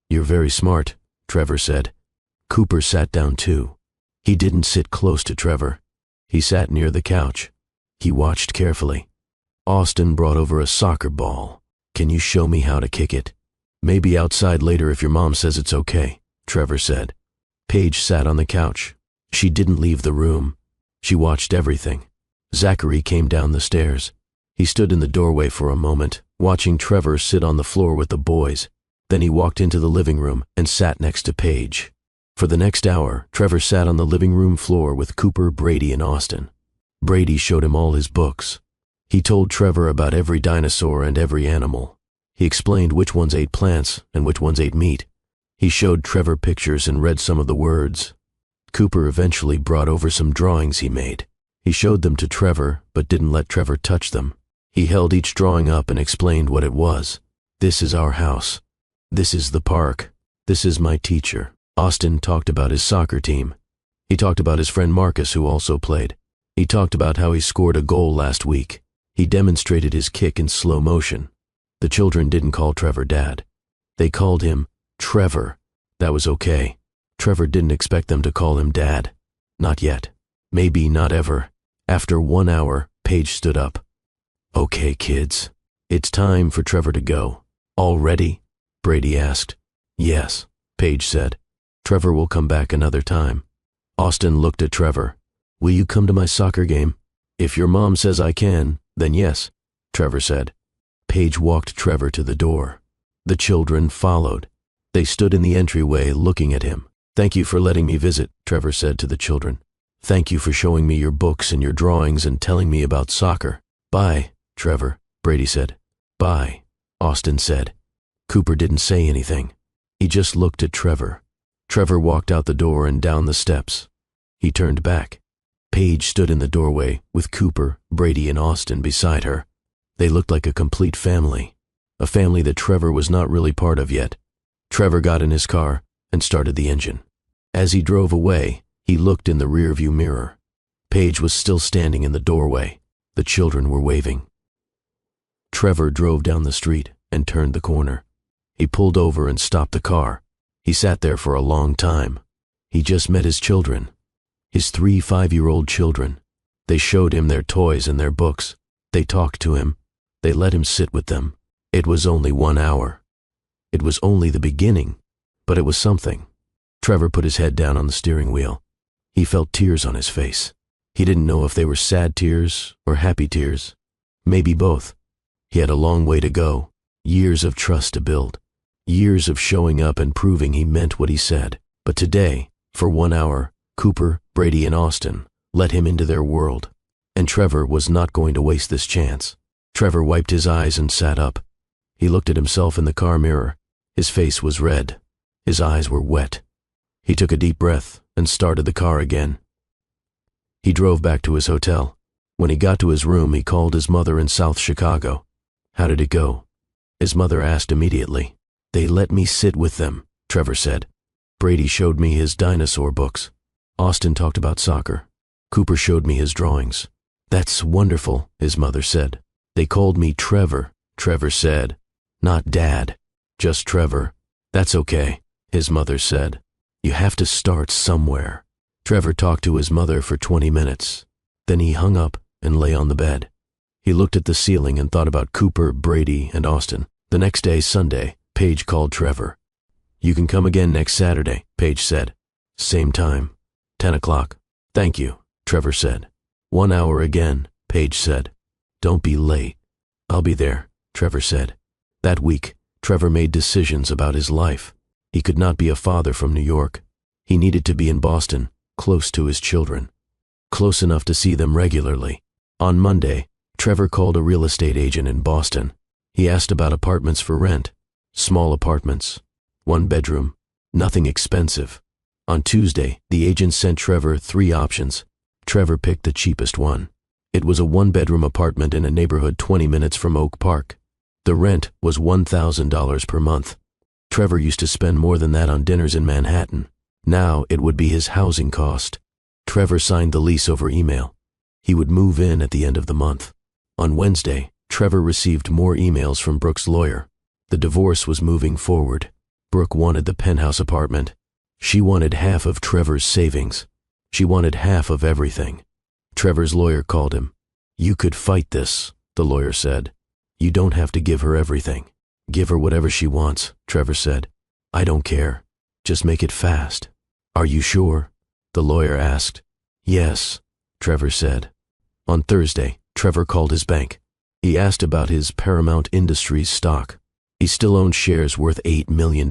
"You're very smart," Trevor said. Cooper sat down too. He didn't sit close to Trevor. He sat near the couch. He watched carefully. Austin brought over a soccer ball. "Can you show me how to kick it?" "Maybe outside later if your mom says it's okay," Trevor said. Paige sat on the couch. She didn't leave the room. She watched everything. Zachary came down the stairs. He stood in the doorway for a moment, watching Trevor sit on the floor with the boys. Then he walked into the living room and sat next to Paige. For the next hour, Trevor sat on the living room floor with Cooper, Brady, and Austin. Brady showed him all his books. He told Trevor about every dinosaur and every animal. He explained which ones ate plants and which ones ate meat. He showed Trevor pictures and read some of the words. Cooper eventually brought over some drawings he made. He showed them to Trevor, but didn't let Trevor touch them. He held each drawing up and explained what it was. This is our house. This is the park. This is my teacher. Austin talked about his soccer team. He talked about his friend Marcus, who also played. He talked about how he scored a goal last week. He demonstrated his kick in slow motion. The children didn't call Trevor Dad. They called him Trevor. That was okay. Trevor didn't expect them to call him Dad. Not yet. Maybe not ever. After 1 hour, Paige stood up. Okay, kids. It's time for Trevor to go. All ready? Brady asked. Yes, Paige said. Trevor will come back another time. Austin looked at Trevor. Will you come to my soccer game? If your mom says I can, then yes, Trevor said. Paige walked Trevor to the door. The children followed. They stood in the entryway looking at him. Thank you for letting me visit, Trevor said to the children. Thank you for showing me your books and your drawings and telling me about soccer. Bye, Trevor, Brady said. Bye, Austin said. Cooper didn't say anything. He just looked at Trevor. Trevor walked out the door and down the steps. He turned back. Paige stood in the doorway with Cooper, Brady, and Austin beside her. They looked like a complete family, a family that Trevor was not really part of yet. Trevor got in his car and started the engine. As he drove away, he looked in the rearview mirror. Paige was still standing in the doorway. The children were waving. Trevor drove down the street and turned the corner. He pulled over and stopped the car. He sat there for a long time. He just met his children. His 3 5-year-old children. They showed him their toys and their books. They talked to him. They let him sit with them. It was only 1 hour. It was only the beginning, but it was something. Trevor put his head down on the steering wheel. He felt tears on his face. He didn't know if they were sad tears or happy tears. Maybe both. He had a long way to go, years of trust to build, years of showing up and proving he meant what he said. But today, for 1 hour, Cooper, Brady, and Austin let him into their world. And Trevor was not going to waste this chance. Trevor wiped his eyes and sat up. He looked at himself in the car mirror. His face was red. His eyes were wet. He took a deep breath and started the car again. He drove back to his hotel. When he got to his room, he called his mother in South Chicago. How did it go? His mother asked immediately. They let me sit with them, Trevor said. Brady showed me his dinosaur books. Austin talked about soccer. Cooper showed me his drawings. That's wonderful, his mother said. They called me Trevor, Trevor said. Not Dad, just Trevor. That's okay, his mother said. You have to start somewhere. Trevor talked to his mother for 20 minutes. Then he hung up and lay on the bed. He looked at the ceiling and thought about Cooper, Brady, and Austin. The next day, Sunday, Paige called Trevor. You can come again next Saturday, Paige said. Same time, 10 o'clock. Thank you, Trevor said. 1 hour again, Paige said. Don't be late. I'll be there, Trevor said. That week, Trevor made decisions about his life. He could not be a father from New York. He needed to be in Boston, close to his children. Close enough to see them regularly. On Monday, Trevor called a real estate agent in Boston. He asked about apartments for rent. Small apartments. 1 bedroom. Nothing expensive. On Tuesday, the agent sent Trevor 3 options. Trevor picked the cheapest one. It was a 1-bedroom apartment in a neighborhood 20 minutes from Oak Park. The rent was $1,000 per month. Trevor used to spend more than that on dinners in Manhattan. Now it would be his housing cost. Trevor signed the lease over email. He would move in at the end of the month. On Wednesday, Trevor received more emails from Brooke's lawyer. The divorce was moving forward. Brooke wanted the penthouse apartment. She wanted half of Trevor's savings. She wanted half of everything. Trevor's lawyer called him. You could fight this, the lawyer said. You don't have to give her everything. Give her whatever she wants, Trevor said. I don't care. Just make it fast. Are you sure? The lawyer asked. Yes, Trevor said. On Thursday, Trevor called his bank. He asked about his Paramount Industries stock. He still owned shares worth $8 million.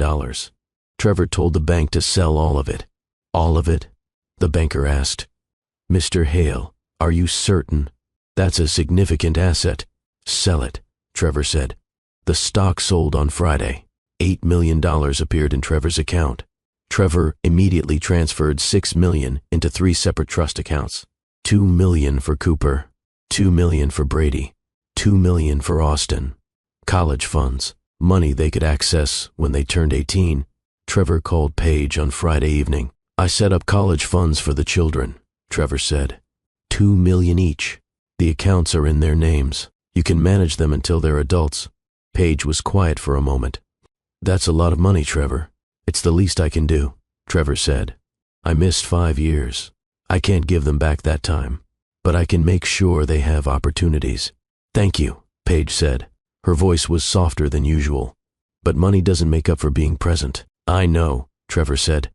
Trevor told the bank to sell all of it. All of it? The banker asked. Mr. Hale, are you certain? That's a significant asset. Sell it, Trevor said. The stock sold on Friday. $8 million appeared in Trevor's account. Trevor immediately transferred $6 million into 3 separate trust accounts. $2 million for Cooper, $2 million for Brady, $2 million for Austin. College funds, money they could access when they turned 18. Trevor called Paige on Friday evening. I set up college funds for the children, Trevor said. $2 million each. The accounts are in their names. You can manage them until they're adults. Paige was quiet for a moment. That's a lot of money, Trevor. It's the least I can do, Trevor said. I missed 5 years. I can't give them back that time, but I can make sure they have opportunities. Thank you, Paige said. Her voice was softer than usual. But money doesn't make up for being present. I know, Trevor said.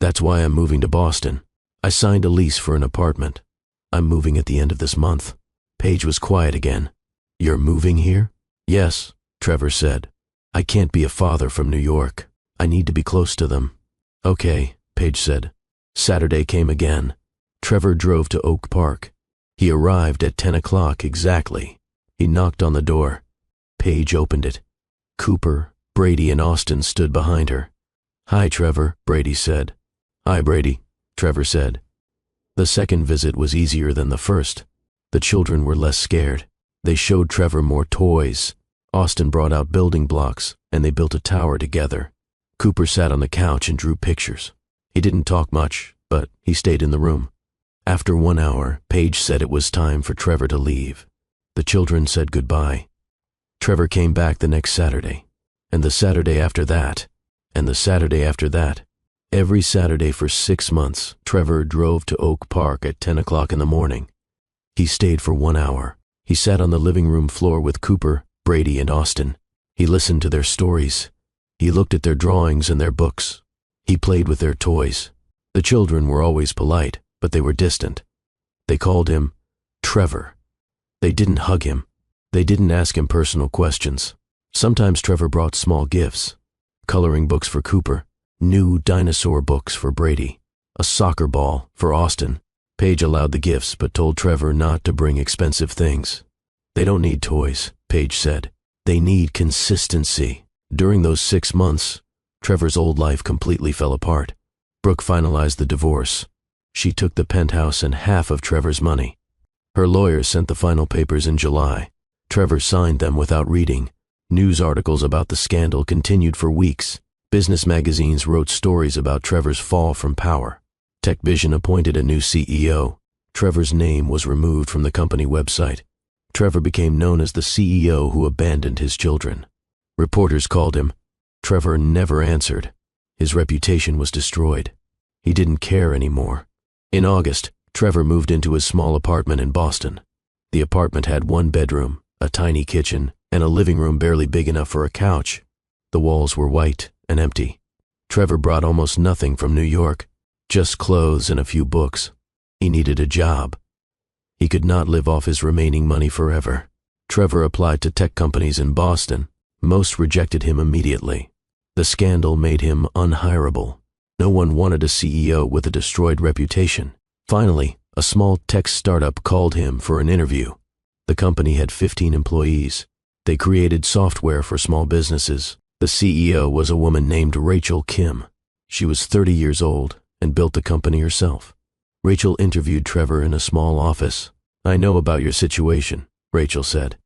That's why I'm moving to Boston. I signed a lease for an apartment. I'm moving at the end of this month. Paige was quiet again. You're moving here? Yes, Trevor said. I can't be a father from New York. I need to be close to them. Okay, Paige said. Saturday came again. Trevor drove to Oak Park. He arrived at 10 o'clock exactly. He knocked on the door. Paige opened it. Cooper, Brady, and Austin stood behind her. Hi, Trevor, Brady said. Hi, Brady, Trevor said. The second visit was easier than the first. The children were less scared. They showed Trevor more toys. Austin brought out building blocks, and they built a tower together. Cooper sat on the couch and drew pictures. He didn't talk much, but he stayed in the room. After 1 hour, Paige said it was time for Trevor to leave. The children said goodbye. Trevor came back the next Saturday, and the Saturday after that, and the Saturday after that. Every Saturday for 6 months, Trevor drove to Oak Park at 10 o'clock in the morning. He stayed for 1 hour. He sat on the living room floor with Cooper, Brady, and Austin. He listened to their stories. He looked at their drawings and their books. He played with their toys. The children were always polite, but they were distant. They called him Trevor. They didn't hug him. They didn't ask him personal questions. Sometimes Trevor brought small gifts. Coloring books for Cooper, new dinosaur books for Brady, a soccer ball for Austin. Paige allowed the gifts but told Trevor not to bring expensive things. They don't need toys, Paige said. They need consistency. During those 6 months, Trevor's old life completely fell apart. Brooke finalized the divorce. She took the penthouse and half of Trevor's money. Her lawyer sent the final papers in July. Trevor signed them without reading. News articles about the scandal continued for weeks. Business magazines wrote stories about Trevor's fall from power. TechVision appointed a new CEO. Trevor's name was removed from the company website. Trevor became known as the CEO who abandoned his children. Reporters called him. Trevor never answered. His reputation was destroyed. He didn't care anymore. In August, Trevor moved into his small apartment in Boston. The apartment had 1 bedroom, a tiny kitchen, and a living room barely big enough for a couch. The walls were white and empty. Trevor brought almost nothing from New York, just clothes and a few books. He needed a job. He could not live off his remaining money forever. Trevor applied to tech companies in Boston. Most rejected him immediately. The scandal made him unhireable. No one wanted a CEO with a destroyed reputation. Finally, a small tech startup called him for an interview. The company had 15 employees. They created software for small businesses. The CEO was a woman named Rachel Kim. She was 30 years old and built the company herself. Rachel interviewed Trevor in a small office. I know about your situation, Rachel said.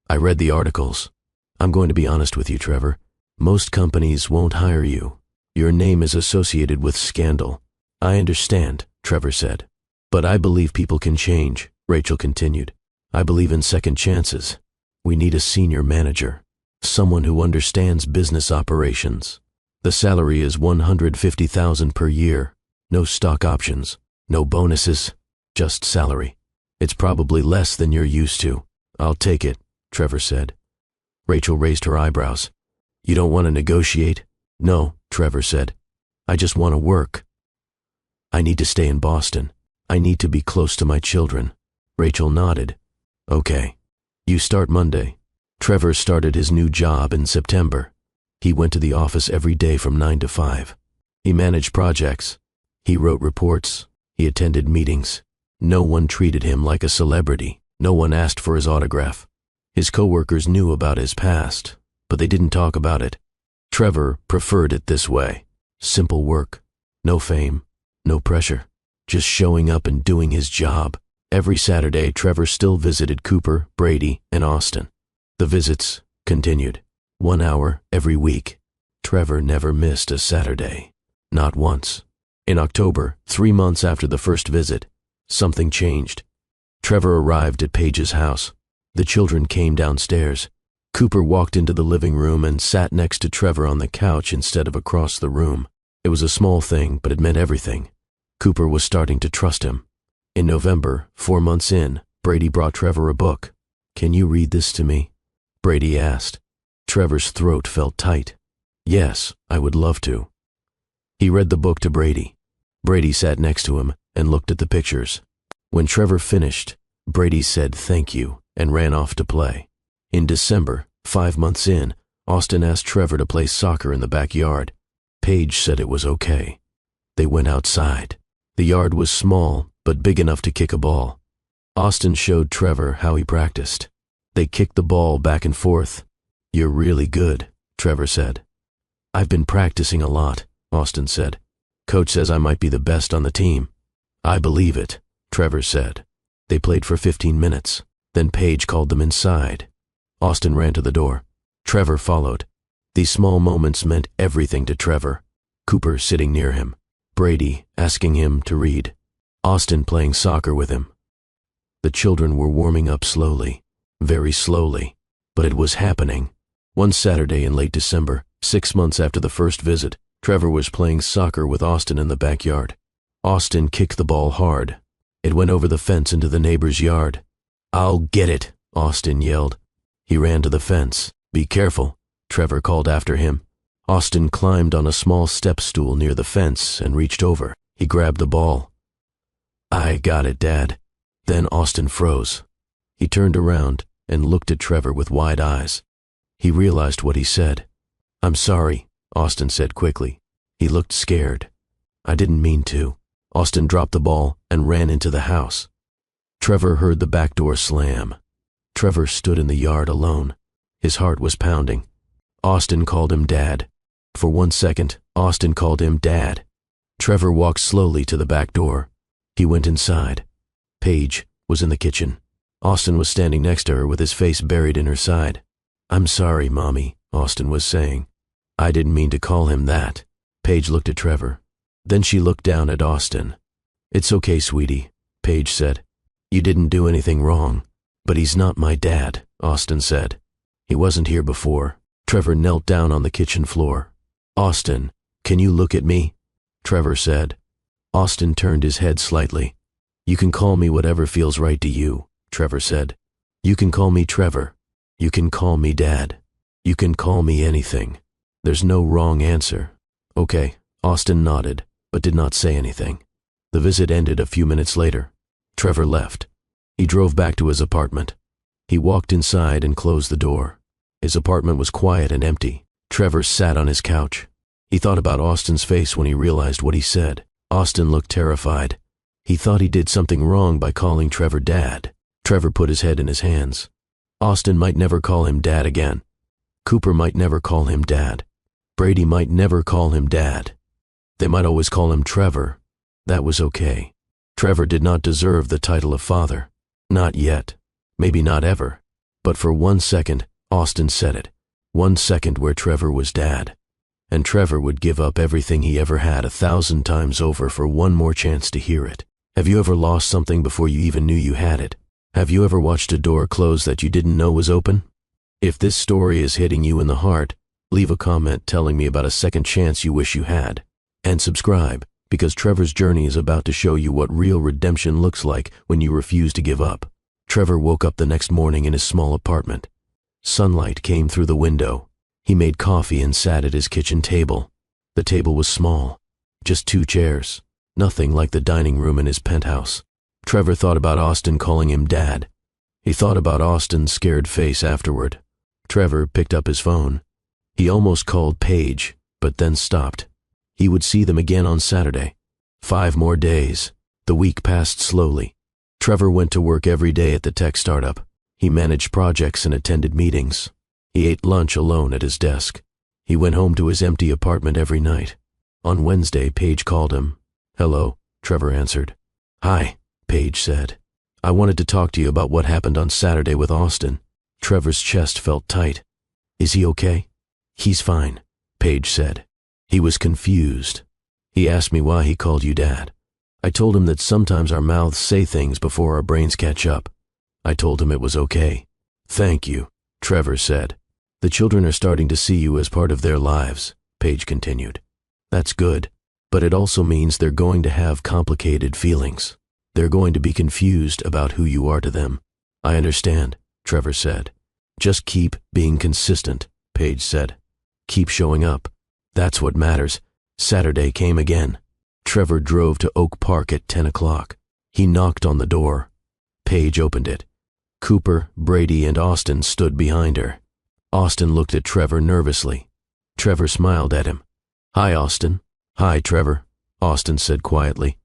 I read the articles. I'm going to be honest with you, Trevor. Most companies won't hire you. Your name is associated with scandal. I understand, Trevor said. But I believe people can change, Rachel continued. I believe in second chances. We need a senior manager, someone who understands business operations. The salary is $150,000 per year. No stock options, no bonuses, just salary. It's probably less than you're used to. I'll take it, Trevor said. Rachel raised her eyebrows. You don't want to negotiate? No, Trevor said. I just want to work. I need to stay in Boston. I need to be close to my children. Rachel nodded. Okay. You start Monday. Trevor started his new job in September. He went to the office every day from 9 to 5. He managed projects. He wrote reports. He attended meetings. No one treated him like a celebrity. No one asked for his autograph. His coworkers knew about his past, but they didn't talk about it. Trevor preferred it this way. Simple work. No fame. No pressure. Just showing up and doing his job. Every Saturday, Trevor still visited Cooper, Brady, and Austin. The visits continued. 1 hour every week. Trevor never missed a Saturday. Not once. In October, 3 months after the first visit, something changed. Trevor arrived at Paige's house. The children came downstairs. Cooper walked into the living room and sat next to Trevor on the couch instead of across the room. It was a small thing, but it meant everything. Cooper was starting to trust him. In November, 4 months in, Brady brought Trevor a book. "Can you read this to me?" Brady asked. Trevor's throat felt tight. "Yes, I would love to." He read the book to Brady. Brady sat next to him and looked at the pictures. When Trevor finished, Brady said thank you and ran off to play. In December, 5 months in, Austin asked Trevor to play soccer in the backyard. Paige said it was okay. They went outside. The yard was small, but big enough to kick a ball. Austin showed Trevor how he practiced. They kicked the ball back and forth. "You're really good," Trevor said. "I've been practicing a lot," Austin said. "Coach says I might be the best on the team." "I believe it," Trevor said. They played for 15 minutes. Then Paige called them inside. Austin ran to the door. Trevor followed. These small moments meant everything to Trevor. Cooper sitting near him. Brady asking him to read. Austin playing soccer with him. The children were warming up slowly, very slowly, but it was happening. One Saturday in late December, 6 months after the first visit, Trevor was playing soccer with Austin in the backyard. Austin kicked the ball hard. It went over the fence into the neighbor's yard. "I'll get it," Austin yelled. He ran to the fence. "Be careful," Trevor called after him. Austin climbed on a small step stool near the fence and reached over. He grabbed the ball. "I got it, Dad." Then Austin froze. He turned around and looked at Trevor with wide eyes. He realized what he said. "I'm sorry," Austin said quickly. He looked scared. "I didn't mean to." Austin dropped the ball and ran into the house. Trevor heard the back door slam. Trevor stood in the yard alone. His heart was pounding. Austin called him Dad. For 1 second, Austin called him Dad. Trevor walked slowly to the back door. He went inside. Paige was in the kitchen. Austin was standing next to her with his face buried in her side. "I'm sorry, Mommy," Austin was saying. "I didn't mean to call him that." Paige looked at Trevor. Then she looked down at Austin. "It's okay, sweetie," Paige said. "You didn't do anything wrong." "But he's not my dad," Austin said. "He wasn't here before." Trevor knelt down on the kitchen floor. "Austin, can you look at me?" Trevor said. Austin turned his head slightly. "You can call me whatever feels right to you," Trevor said. "You can call me Trevor. You can call me Dad. You can call me anything. There's no wrong answer." "Okay," Austin nodded, but did not say anything. The visit ended a few minutes later. Trevor left. He drove back to his apartment. He walked inside and closed the door. His apartment was quiet and empty. Trevor sat on his couch. He thought about Austin's face when he realized what he said. Austin looked terrified. He thought he did something wrong by calling Trevor Dad. Trevor put his head in his hands. Austin might never call him Dad again. Cooper might never call him Dad. Brady might never call him Dad. They might always call him Trevor. That was okay. Trevor did not deserve the title of father. Not yet. Maybe not ever. But for 1 second, Austin said it. 1 second where Trevor was Dad. And Trevor would give up everything he ever had 1,000 times over for one more chance to hear it. Have you ever lost something before you even knew you had it? Have you ever watched a door close that you didn't know was open? If this story is hitting you in the heart, leave a comment telling me about a second chance you wish you had. And subscribe, because Trevor's journey is about to show you what real redemption looks like when you refuse to give up. Trevor woke up the next morning in his small apartment. Sunlight came through the window. He made coffee and sat at his kitchen table. The table was small, just 2 chairs, nothing like the dining room in his penthouse. Trevor thought about Austin calling him Dad. He thought about Austin's scared face afterward. Trevor picked up his phone. He almost called Paige, but then stopped. He would see them again on Saturday. 5 more days. The week passed slowly. Trevor went to work every day at the tech startup. He managed projects and attended meetings. He ate lunch alone at his desk. He went home to his empty apartment every night. On Wednesday, Paige called him. "Hello," Trevor answered. "Hi," Paige said. "I wanted to talk to you about what happened on Saturday with Austin." Trevor's chest felt tight. "Is he okay?" "He's fine," Paige said. He was confused. He asked me why he called you Dad. I told him that sometimes our mouths say things before our brains catch up. I told him it was okay. "Thank you," Trevor said. "The children are starting to see you as part of their lives," Paige continued. "That's good, but it also means they're going to have complicated feelings. They're going to be confused about who you are to them." "I understand," Trevor said. "Just keep being consistent," Paige said. "Keep showing up. That's what matters." Saturday came again. Trevor drove to Oak Park at 10 o'clock. He knocked on the door. Paige opened it. Cooper, Brady, and Austin stood behind her. Austin looked at Trevor nervously. Trevor smiled at him. "Hi, Austin." "Hi, Trevor," Austin said quietly.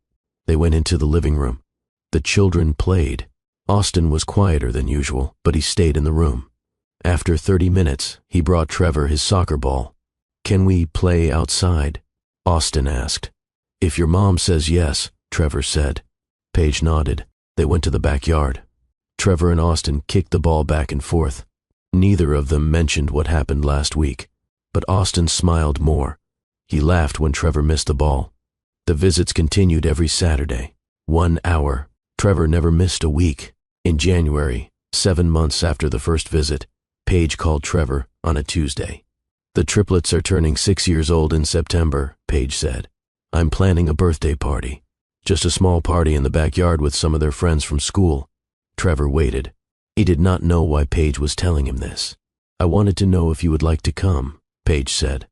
They went into the living room. The children played. Austin was quieter than usual, but he stayed in the room. After 30 minutes, he brought Trevor his soccer ball. "Can we play outside?" Austin asked. "If your mom says yes," Trevor said. Paige nodded. They went to the backyard. Trevor and Austin kicked the ball back and forth. Neither of them mentioned what happened last week, but Austin smiled more. He laughed when Trevor missed the ball. The visits continued every Saturday. 1 hour. Trevor never missed a week. In January, 7 months after the first visit, Paige called Trevor on a Tuesday. "The triplets are turning 6 years old in September," Paige said. "I'm planning a birthday party. Just a small party in the backyard with some of their friends from school." Trevor waited. He did not know why Paige was telling him this. "I wanted to know if you would like to come," Paige said.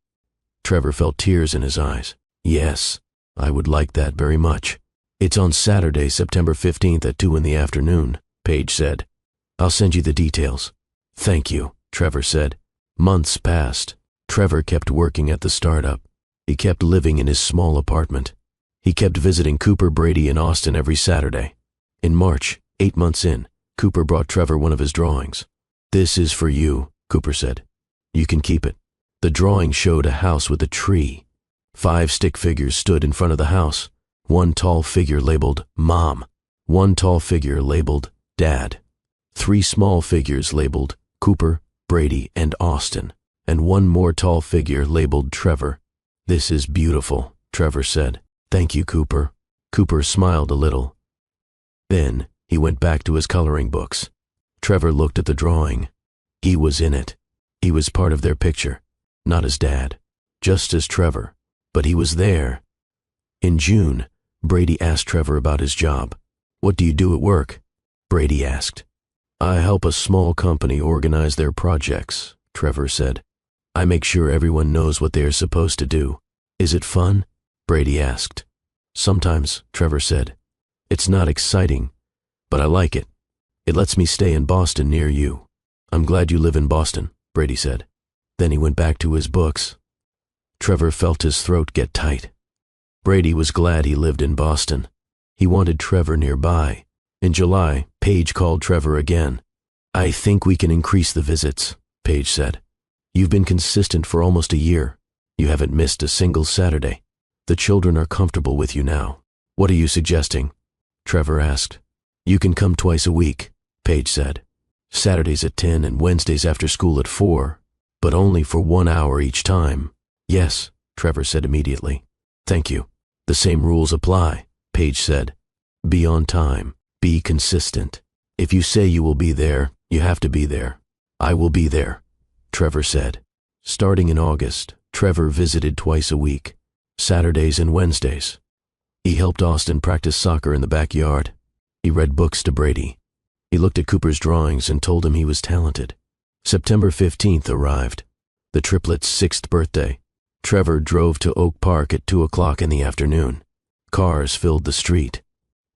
Trevor felt tears in his eyes. "Yes, I would like that very much." "It's on Saturday, September 15th at 2 in the afternoon," Paige said. "I'll send you the details." "Thank you," Trevor said. Months passed. Trevor kept working at the startup. He kept living in his small apartment. He kept visiting Cooper, Brady, and Austin every Saturday. In March, 8 months in, Cooper brought Trevor one of his drawings. "This is for you," Cooper said. "You can keep it." The drawing showed a house with a tree. 5 stick figures stood in front of the house. 1 tall figure labeled Mom. 1 tall figure labeled Dad. 3 small figures labeled Cooper, Brady, and Austin. And 1 more tall figure labeled Trevor. "This is beautiful," Trevor said. "Thank you, Cooper." Cooper smiled a little. Then he went back to his coloring books. Trevor looked at the drawing. He was in it. He was part of their picture. Not as Dad, just as Trevor, but he was there. In June, Brady asked Trevor about his job. "What do you do at work?" Brady asked. "I help a small company organize their projects," Trevor said. "I make sure everyone knows what they are supposed to do." "Is it fun?" Brady asked. "Sometimes," Trevor said. "It's not exciting, but I like it. It lets me stay in Boston near you." "I'm glad you live in Boston," Brady said. Then he went back to his books. Trevor felt his throat get tight. Brady was glad he lived in Boston. He wanted Trevor nearby. In July, Paige called Trevor again. "I think we can increase the visits," Paige said. "You've been consistent for almost a year. You haven't missed a single Saturday. The children are comfortable with you now. What are you suggesting?" Trevor asked. "You can come twice a week," Paige said. "Saturdays at 10 and Wednesdays after school at 4, but only for 1 hour each time." "Yes," Trevor said immediately. "Thank you. The same rules apply," Paige said. "Be on time. Be consistent. If you say you will be there, you have to be there." "I will be there," Trevor said. Starting in August, Trevor visited twice a week, Saturdays and Wednesdays. He helped Austin practice soccer in the backyard. He read books to Brady. He looked at Cooper's drawings and told him he was talented. September 15th arrived, the triplets' 6th birthday. Trevor drove to Oak Park at 2 o'clock in the afternoon. Cars filled the street.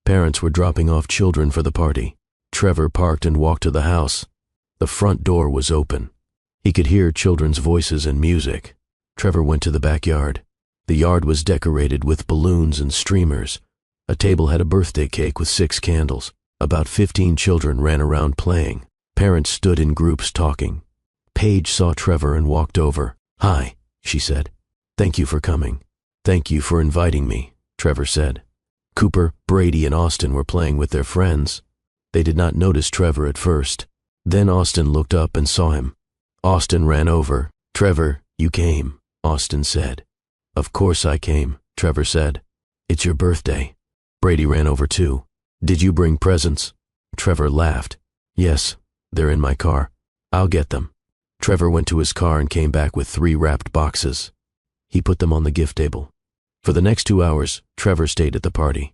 Parents were dropping off children for the party. Trevor parked and walked to the house. The front door was open. He could hear children's voices and music. Trevor went to the backyard. The yard was decorated with balloons and streamers. A table had a birthday cake with 6 candles. About 15 children ran around playing. Parents stood in groups talking. Paige saw Trevor and walked over. "Hi," she said. "Thank you for coming." "Thank you for inviting me," Trevor said. Cooper, Brady, and Austin were playing with their friends. They did not notice Trevor at first. Then Austin looked up and saw him. Austin ran over. "Trevor, you came," Austin said. "Of course I came," Trevor said. "It's your birthday." Brady ran over too. "Did you bring presents?" Trevor laughed. "Yes, they're in my car. I'll get them." Trevor went to his car and came back with 3 wrapped boxes. He put them on the gift table. For the next 2 hours, Trevor stayed at the party.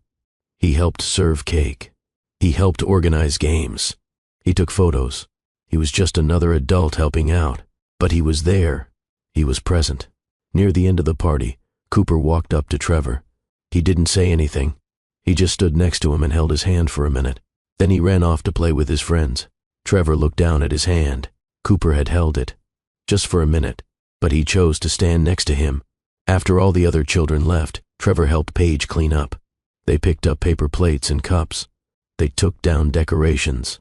He helped serve cake. He helped organize games. He took photos. He was just another adult helping out. But he was there. He was present. Near the end of the party, Cooper walked up to Trevor. He didn't say anything. He just stood next to him and held his hand for a minute. Then he ran off to play with his friends. Trevor looked down at his hand. Cooper had held it. Just for a minute. But he chose to stand next to him. After all the other children left, Trevor helped Paige clean up. They picked up paper plates and cups. They took down decorations.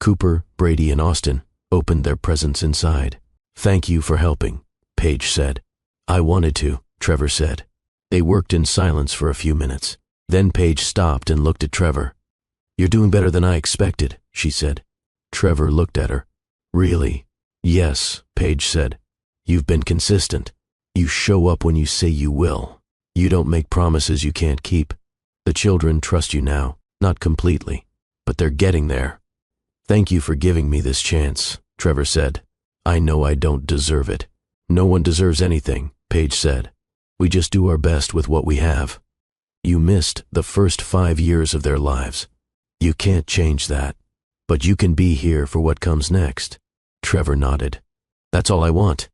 Cooper, Brady, and Austin opened their presents inside. "Thank you for helping," Paige said. "I wanted to," Trevor said. They worked in silence for a few minutes. Then Paige stopped and looked at Trevor. "You're doing better than I expected," she said. Trevor looked at her. "Really?" "Yes," Paige said. "You've been consistent. You show up when you say you will. You don't make promises you can't keep. The children trust you now, not completely, but they're getting there." "Thank you for giving me this chance," Trevor said. "I know I don't deserve it." "No one deserves anything," Paige said. "We just do our best with what we have. You missed the first 5 years of their lives. You can't change that, but you can be here for what comes next." Trevor nodded. "That's all I want."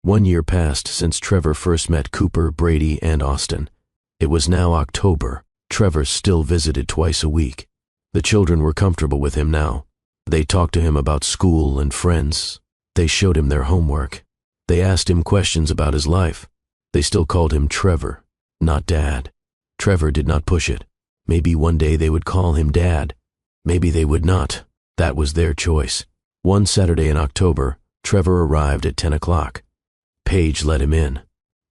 1 year passed since Trevor first met Cooper, Brady, and Austin. It was now October. Trevor still visited twice a week. The children were comfortable with him now. They talked to him about school and friends. They showed him their homework. They asked him questions about his life. They still called him Trevor, not Dad. Trevor did not push it. Maybe one day they would call him Dad. Maybe they would not. That was their choice. One Saturday in October, Trevor arrived at 10 o'clock. Paige let him in.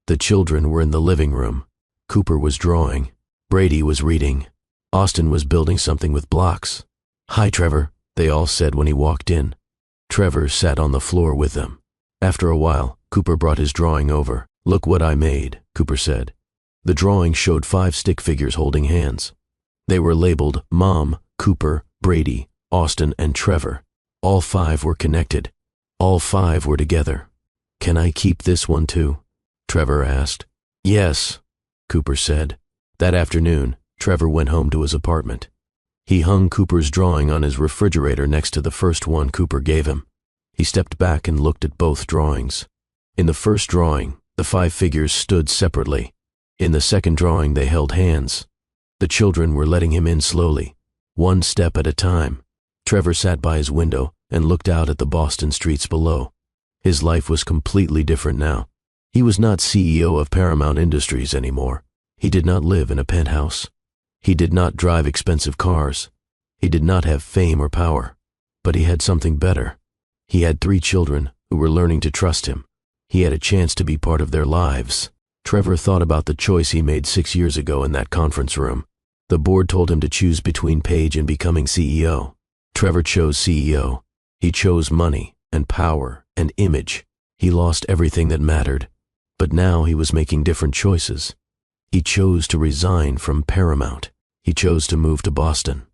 The children were in the living room. Cooper was drawing. Brady was reading. Austin was building something with blocks. "Hi, Trevor," they all said when he walked in. Trevor sat on the floor with them. After a while, Cooper brought his drawing over. "Look what I made," Cooper said. The drawing showed 5 stick figures holding hands. They were labeled Mom, Cooper, Brady, Austin, and Trevor. All 5 were connected. All 5 were together. "Can I keep this one too?" Trevor asked. "Yes," Cooper said. That afternoon, Trevor went home to his apartment. He hung Cooper's drawing on his refrigerator next to the first one Cooper gave him. He stepped back and looked at both drawings. In the first drawing, the 5 figures stood separately. In the second drawing, they held hands. The children were letting him in slowly, one step at a time. Trevor sat by his window and looked out at the Boston streets below. His life was completely different now. He was not CEO of Paramount Industries anymore. He did not live in a penthouse. He did not drive expensive cars. He did not have fame or power. But he had something better. He had 3 children who were learning to trust him. He had a chance to be part of their lives. Trevor thought about the choice he made 6 years ago in that conference room. The board told him to choose between Paige and becoming CEO. Trevor chose CEO. He chose money and power and image. He lost everything that mattered. But now he was making different choices. He chose to resign from Paramount. He chose to move to Boston.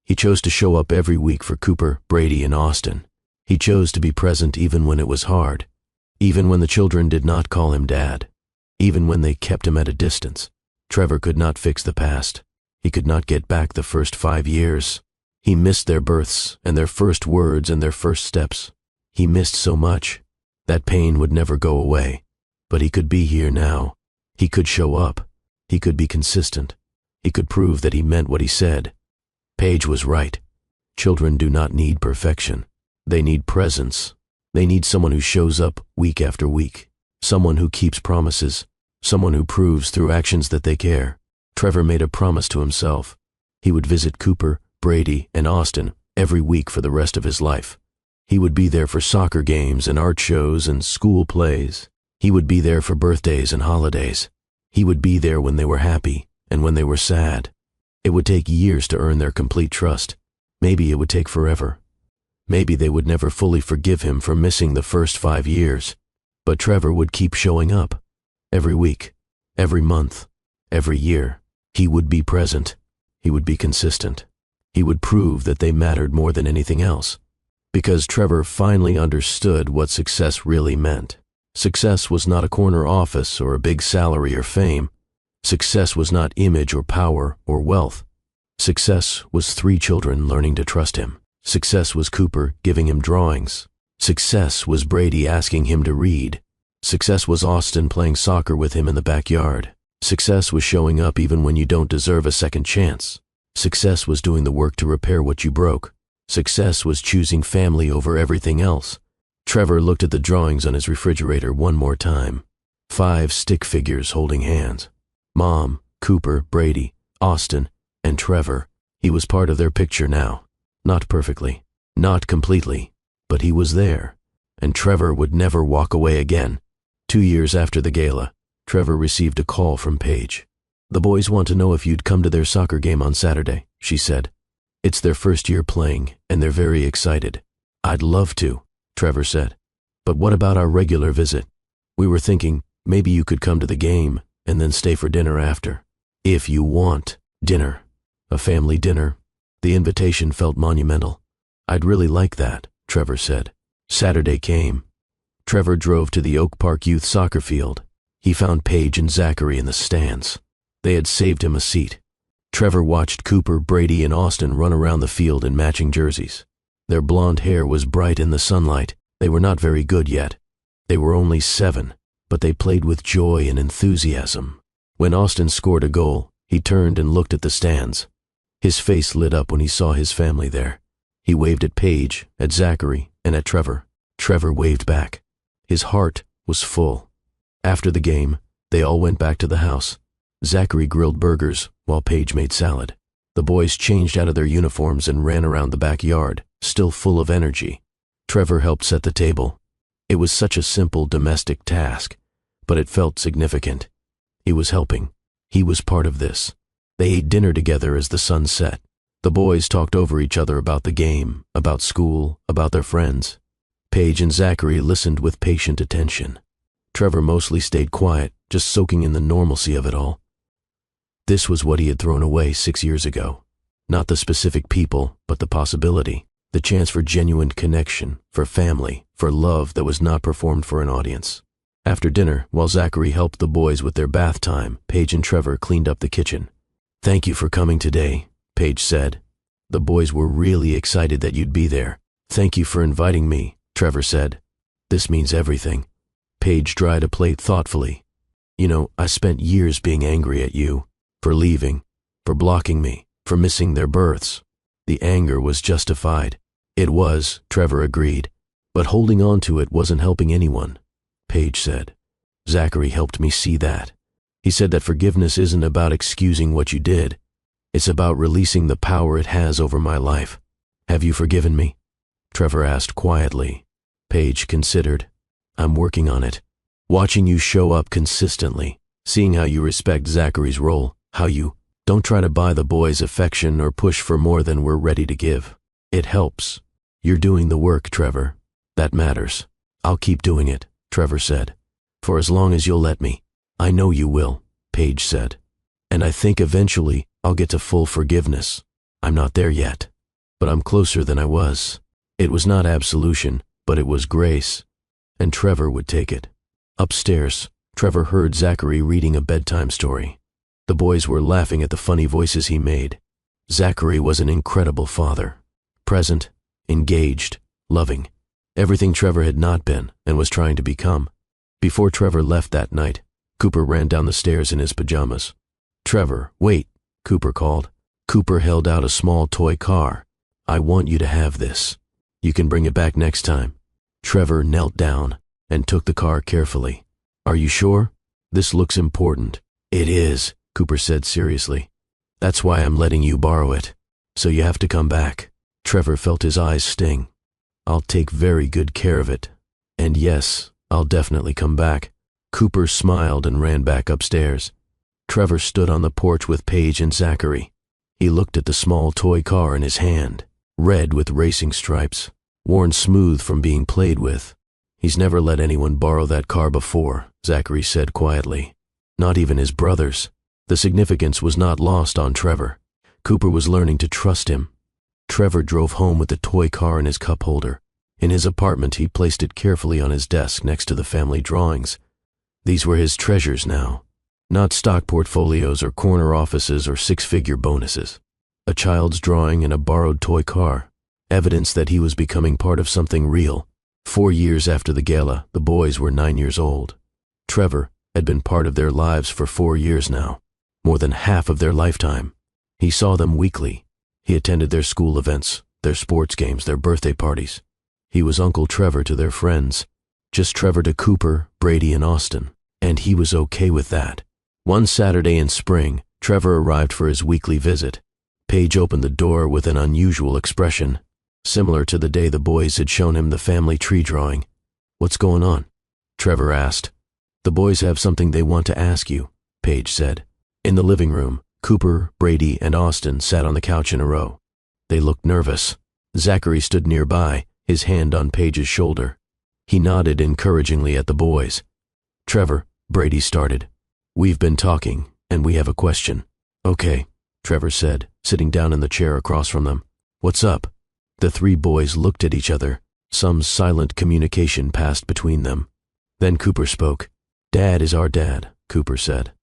He chose to show up every week for Cooper, Brady, and Austin. He chose to be present even when it was hard. Even when the children did not call him Dad. Even when they kept him at a distance. Trevor could not fix the past. He could not get back the first 5 years. He missed their births and their first words and their first steps. He missed so much. That pain would never go away. But he could be here now. He could show up. He could be consistent. He could prove that he meant what he said. Paige was right. Children do not need perfection. They need presence. They need someone who shows up week after week. Someone who keeps promises. Someone who proves through actions that they care. Trevor made a promise to himself. He would visit Cooper, Brady, and Austin every week for the rest of his life. He would be there for soccer games and art shows and school plays. He would be there for birthdays and holidays. He would be there when they were happy and when they were sad. It would take years to earn their complete trust. Maybe it would take forever. Maybe they would never fully forgive him for missing the first 5 years. But Trevor would keep showing up. Every week, every month, every year. He would be present. He would be consistent. He would prove that they mattered more than anything else. Because Trevor finally understood what success really meant. Success was not a corner office or a big salary or fame. Success was not image or power or wealth. Success was 3 children learning to trust him. Success was Cooper giving him drawings. Success was Brady asking him to read. Success was Austin playing soccer with him in the backyard. Success was showing up even when you don't deserve a second chance. Success was doing the work to repair what you broke. Success was choosing family over everything else. Trevor looked at the drawings on his refrigerator one more time. 5 stick figures holding hands. Mom, Cooper, Brady, Austin, and Trevor. He was part of their picture now. Not perfectly, not completely, but he was there. And Trevor would never walk away again. 2 years after the gala, Trevor received a call from Paige. "The boys want to know if you'd come to their soccer game on Saturday," she said. "It's their first year playing, and they're very excited." "I'd love to," Trevor said. "But what about our regular visit? We were thinking maybe you could come to the game and then stay for dinner after." "If you want dinner." A family dinner. The invitation felt monumental. "I'd really like that," Trevor said. Saturday came. Trevor drove to the Oak Park Youth Soccer Field. He found Paige and Zachary in the stands. They had saved him a seat. Trevor watched Cooper, Brady, and Austin run around the field in matching jerseys. Their blonde hair was bright in the sunlight. They were not very good yet. They were only 7, but they played with joy and enthusiasm. When Austin scored a goal, he turned and looked at the stands. His face lit up when he saw his family there. He waved at Paige, at Zachary, and at Trevor. Trevor waved back. His heart was full. After the game, they all went back to the house. Zachary grilled burgers while Paige made salad. The boys changed out of their uniforms and ran around the backyard, still full of energy. Trevor helped set the table. It was such a simple domestic task, but it felt significant. He was helping. He was part of this. They ate dinner together as the sun set. The boys talked over each other about the game, about school, about their friends. Paige and Zachary listened with patient attention. Trevor mostly stayed quiet, just soaking in the normalcy of it all. This was what he had thrown away 6 years ago. Not the specific people, but the possibility. The chance for genuine connection, for family, for love that was not performed for an audience. After dinner, while Zachary helped the boys with their bath time, Paige and Trevor cleaned up the kitchen. "Thank you for coming today," Paige said. "The boys were really excited that you'd be there." "Thank you for inviting me," Trevor said. "This means everything." Paige dried a plate thoughtfully. "You know, I spent years being angry at you, for leaving, for blocking me, for missing their births." The anger was justified. It was, Trevor agreed, but holding on to it wasn't helping anyone, Paige said. "Zachary helped me see that. He said that forgiveness isn't about excusing what you did. It's about releasing the power it has over my life. Have you forgiven me?" Trevor asked quietly. Paige considered. "I'm working on it. Watching you show up consistently, seeing how you respect Zachary's role, how you don't try to buy the boys' affection or push for more than we're ready to give. It helps. You're doing the work, Trevor. That matters. I'll keep doing it," Trevor said. "For as long as you'll let me." "I know you will," Paige said. "And I think eventually I'll get to full forgiveness. I'm not there yet, but I'm closer than I was." It was not absolution, but it was grace, and Trevor would take it. Upstairs, Trevor heard Zachary reading a bedtime story. The boys were laughing at the funny voices he made. Zachary was an incredible father. Present, engaged, loving. Everything Trevor had not been and was trying to become. Before Trevor left that night, Cooper ran down the stairs in his pajamas. "Trevor, wait," Cooper called. Cooper held out a small toy car. "I want you to have this. You can bring it back next time." Trevor knelt down and took the car carefully. "Are you sure? This looks important." "It is," Cooper said seriously. "That's why I'm letting you borrow it. So you have to come back. Trevor felt his eyes sting. I'll take very good care of it. And yes, I'll definitely come back. Cooper smiled and ran back upstairs. Trevor stood on the porch with Paige and Zachary. He looked at the small toy car in his hand, red with racing stripes, worn smooth from being played with. He's never let anyone borrow that car before, Zachary said quietly. Not even his brothers. The significance was not lost on Trevor. Cooper was learning to trust him. Trevor drove home with the toy car in his cup holder. In his apartment, he placed it carefully on his desk next to the family drawings. These were his treasures now. Not stock portfolios or corner offices or six-figure bonuses. A child's drawing and a borrowed toy car. Evidence that he was becoming part of something real. 4 years after the gala, the boys were 9 years old. Trevor had been part of their lives for 4 years now. More than half of their lifetime. He saw them weekly. He attended their school events, their sports games, their birthday parties. He was Uncle Trevor to their friends. Just Trevor to Cooper, Brady, and Austin. And he was okay with that. One Saturday in spring, Trevor arrived for his weekly visit. Paige opened the door with an unusual expression, similar to the day the boys had shown him the family tree drawing. What's going on? Trevor asked. The boys have something they want to ask you, Paige said. In the living room, Cooper, Brady, and Austin sat on the couch in a row. They looked nervous. Zachary stood nearby, his hand on Paige's shoulder. He nodded encouragingly at the boys. Trevor, Brady started. We've been talking, and we have a question. Okay, Trevor said, sitting down in the chair across from them. What's up? The three boys looked at each other. Some silent communication passed between them. Then Cooper spoke. Dad is our dad, Cooper said.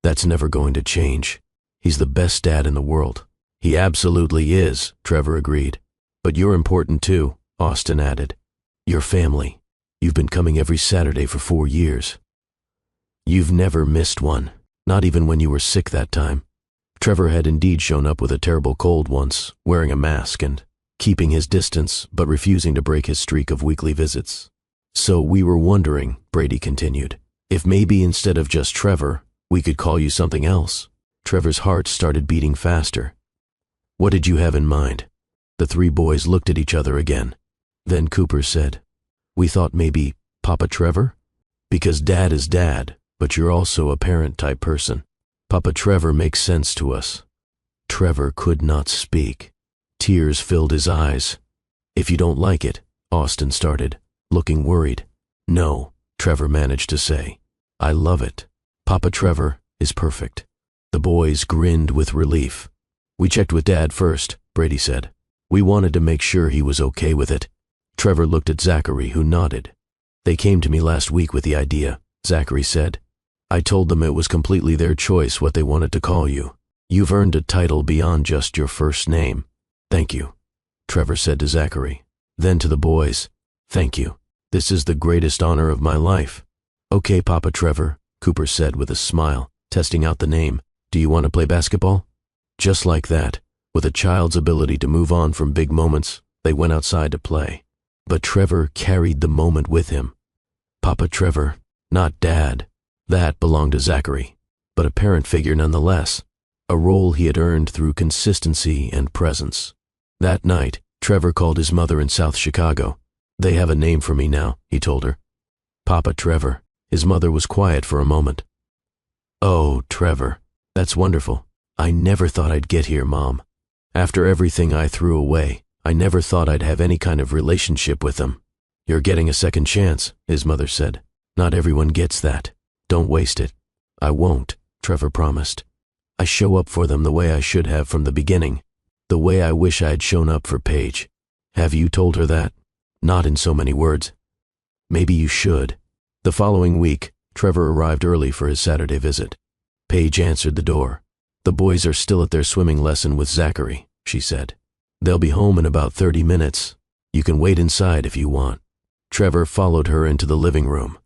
That's never going to change. He's the best dad in the world. He absolutely is, Trevor agreed. But you're important too, Austin added. Your family. You've been coming every Saturday for 4 years. You've never missed one, not even when you were sick that time. Trevor had indeed shown up with a terrible cold once, wearing a mask and keeping his distance, but refusing to break his streak of weekly visits. So we were wondering, Brady continued, if maybe instead of just Trevor, we could call you something else. Trevor's heart started beating faster. What did you have in mind? The three boys looked at each other again. Then Cooper said, we thought maybe Papa Trevor? Because Dad is Dad, but you're also a parent-type person. Papa Trevor makes sense to us. Trevor could not speak. Tears filled his eyes. If you don't like it, Austin started, looking worried. No, Trevor managed to say. I love it. Papa Trevor is perfect. The boys grinned with relief. We checked with Dad first, Brady said. We wanted to make sure he was okay with it. Trevor looked at Zachary, who nodded. They came to me last week with the idea, Zachary said. I told them it was completely their choice what they wanted to call you. You've earned a title beyond just your first name. Thank you, Trevor said to Zachary. Then to the boys, thank you. This is the greatest honor of my life. Okay, Papa Trevor, Cooper said with a smile, testing out the name. Do you want to play basketball? Just like that, with a child's ability to move on from big moments, they went outside to play. But Trevor carried the moment with him. Papa Trevor, not Dad. That belonged to Zachary, but a parent figure nonetheless, a role he had earned through consistency and presence. That night, Trevor called his mother in South Chicago. They have a name for me now, he told her. Papa Trevor. His mother was quiet for a moment. Oh, Trevor, that's wonderful. I never thought I'd get here, Mom. After everything I threw away, I never thought I'd have any kind of relationship with them. You're getting a second chance, his mother said. Not everyone gets that. Don't waste it. I won't, Trevor promised. I show up for them the way I should have from the beginning, the way I wish I had shown up for Paige. Have you told her that? Not in so many words. Maybe you should. The following week, Trevor arrived early for his Saturday visit. Paige answered the door. The boys are still at their swimming lesson with Zachary, she said. They'll be home in about 30 minutes. You can wait inside if you want. Trevor followed her into the living room.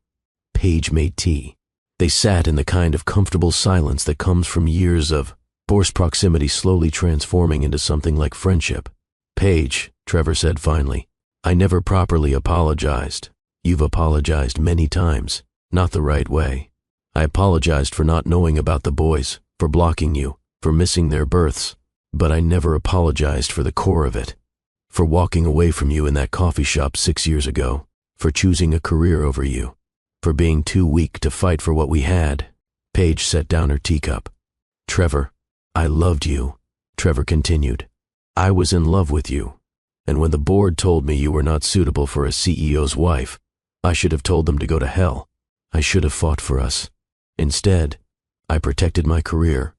Paige made tea. They sat in the kind of comfortable silence that comes from years of forced proximity slowly transforming into something like friendship. Paige, Trevor said finally, I never properly apologized. You've apologized many times, not the right way. I apologized for not knowing about the boys, for blocking you, for missing their births. But I never apologized for the core of it. For walking away from you in that coffee shop 6 years ago. For choosing a career over you. For being too weak to fight for what we had. Paige set down her teacup. Trevor, I loved you, Trevor continued. I was in love with you. And when the board told me you were not suitable for a CEO's wife, I should have told them to go to hell. I should have fought for us. Instead, I protected my career.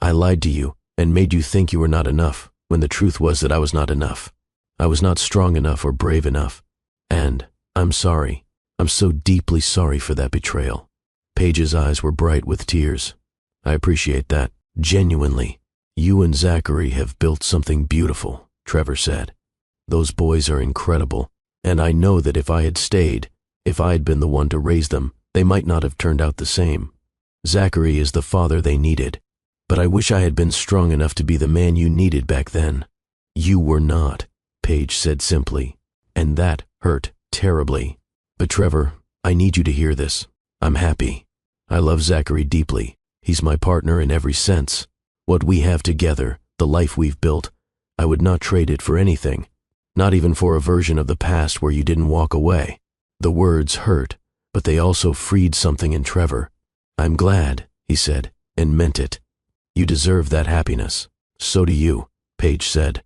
I lied to you and made you think you were not enough, when the truth was that I was not enough. I was not strong enough or brave enough. And I'm sorry. I'm so deeply sorry for that betrayal. Paige's eyes were bright with tears. I appreciate that. Genuinely. You and Zachary have built something beautiful, Trevor said. Those boys are incredible, and I know that if I had stayed, if I had been the one to raise them, they might not have turned out the same. Zachary is the father they needed, but I wish I had been strong enough to be the man you needed back then. You were not, Paige said simply, and that hurt terribly. But Trevor, I need you to hear this. I'm happy. I love Zachary deeply. He's my partner in every sense. What we have together, the life we've built, I would not trade it for anything. Not even for a version of the past where you didn't walk away. The words hurt, but they also freed something in Trevor. I'm glad, he said, and meant it. You deserve that happiness. So do you, Paige said.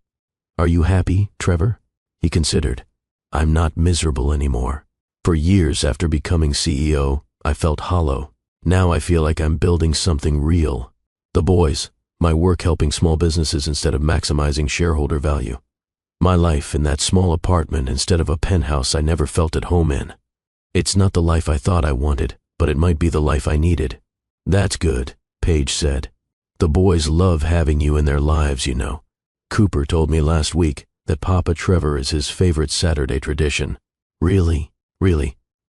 Are you happy, Trevor? He considered. I'm not miserable anymore. For years after becoming CEO, I felt hollow. Now I feel like I'm building something real. The boys, my work helping small businesses instead of maximizing shareholder value. My life in that small apartment instead of a penthouse I never felt at home in. It's not the life I thought I wanted, but it might be the life I needed. That's good, Paige said. The boys love having you in their lives, you know. Cooper told me last week that Papa Trevor is his favorite Saturday tradition. Really,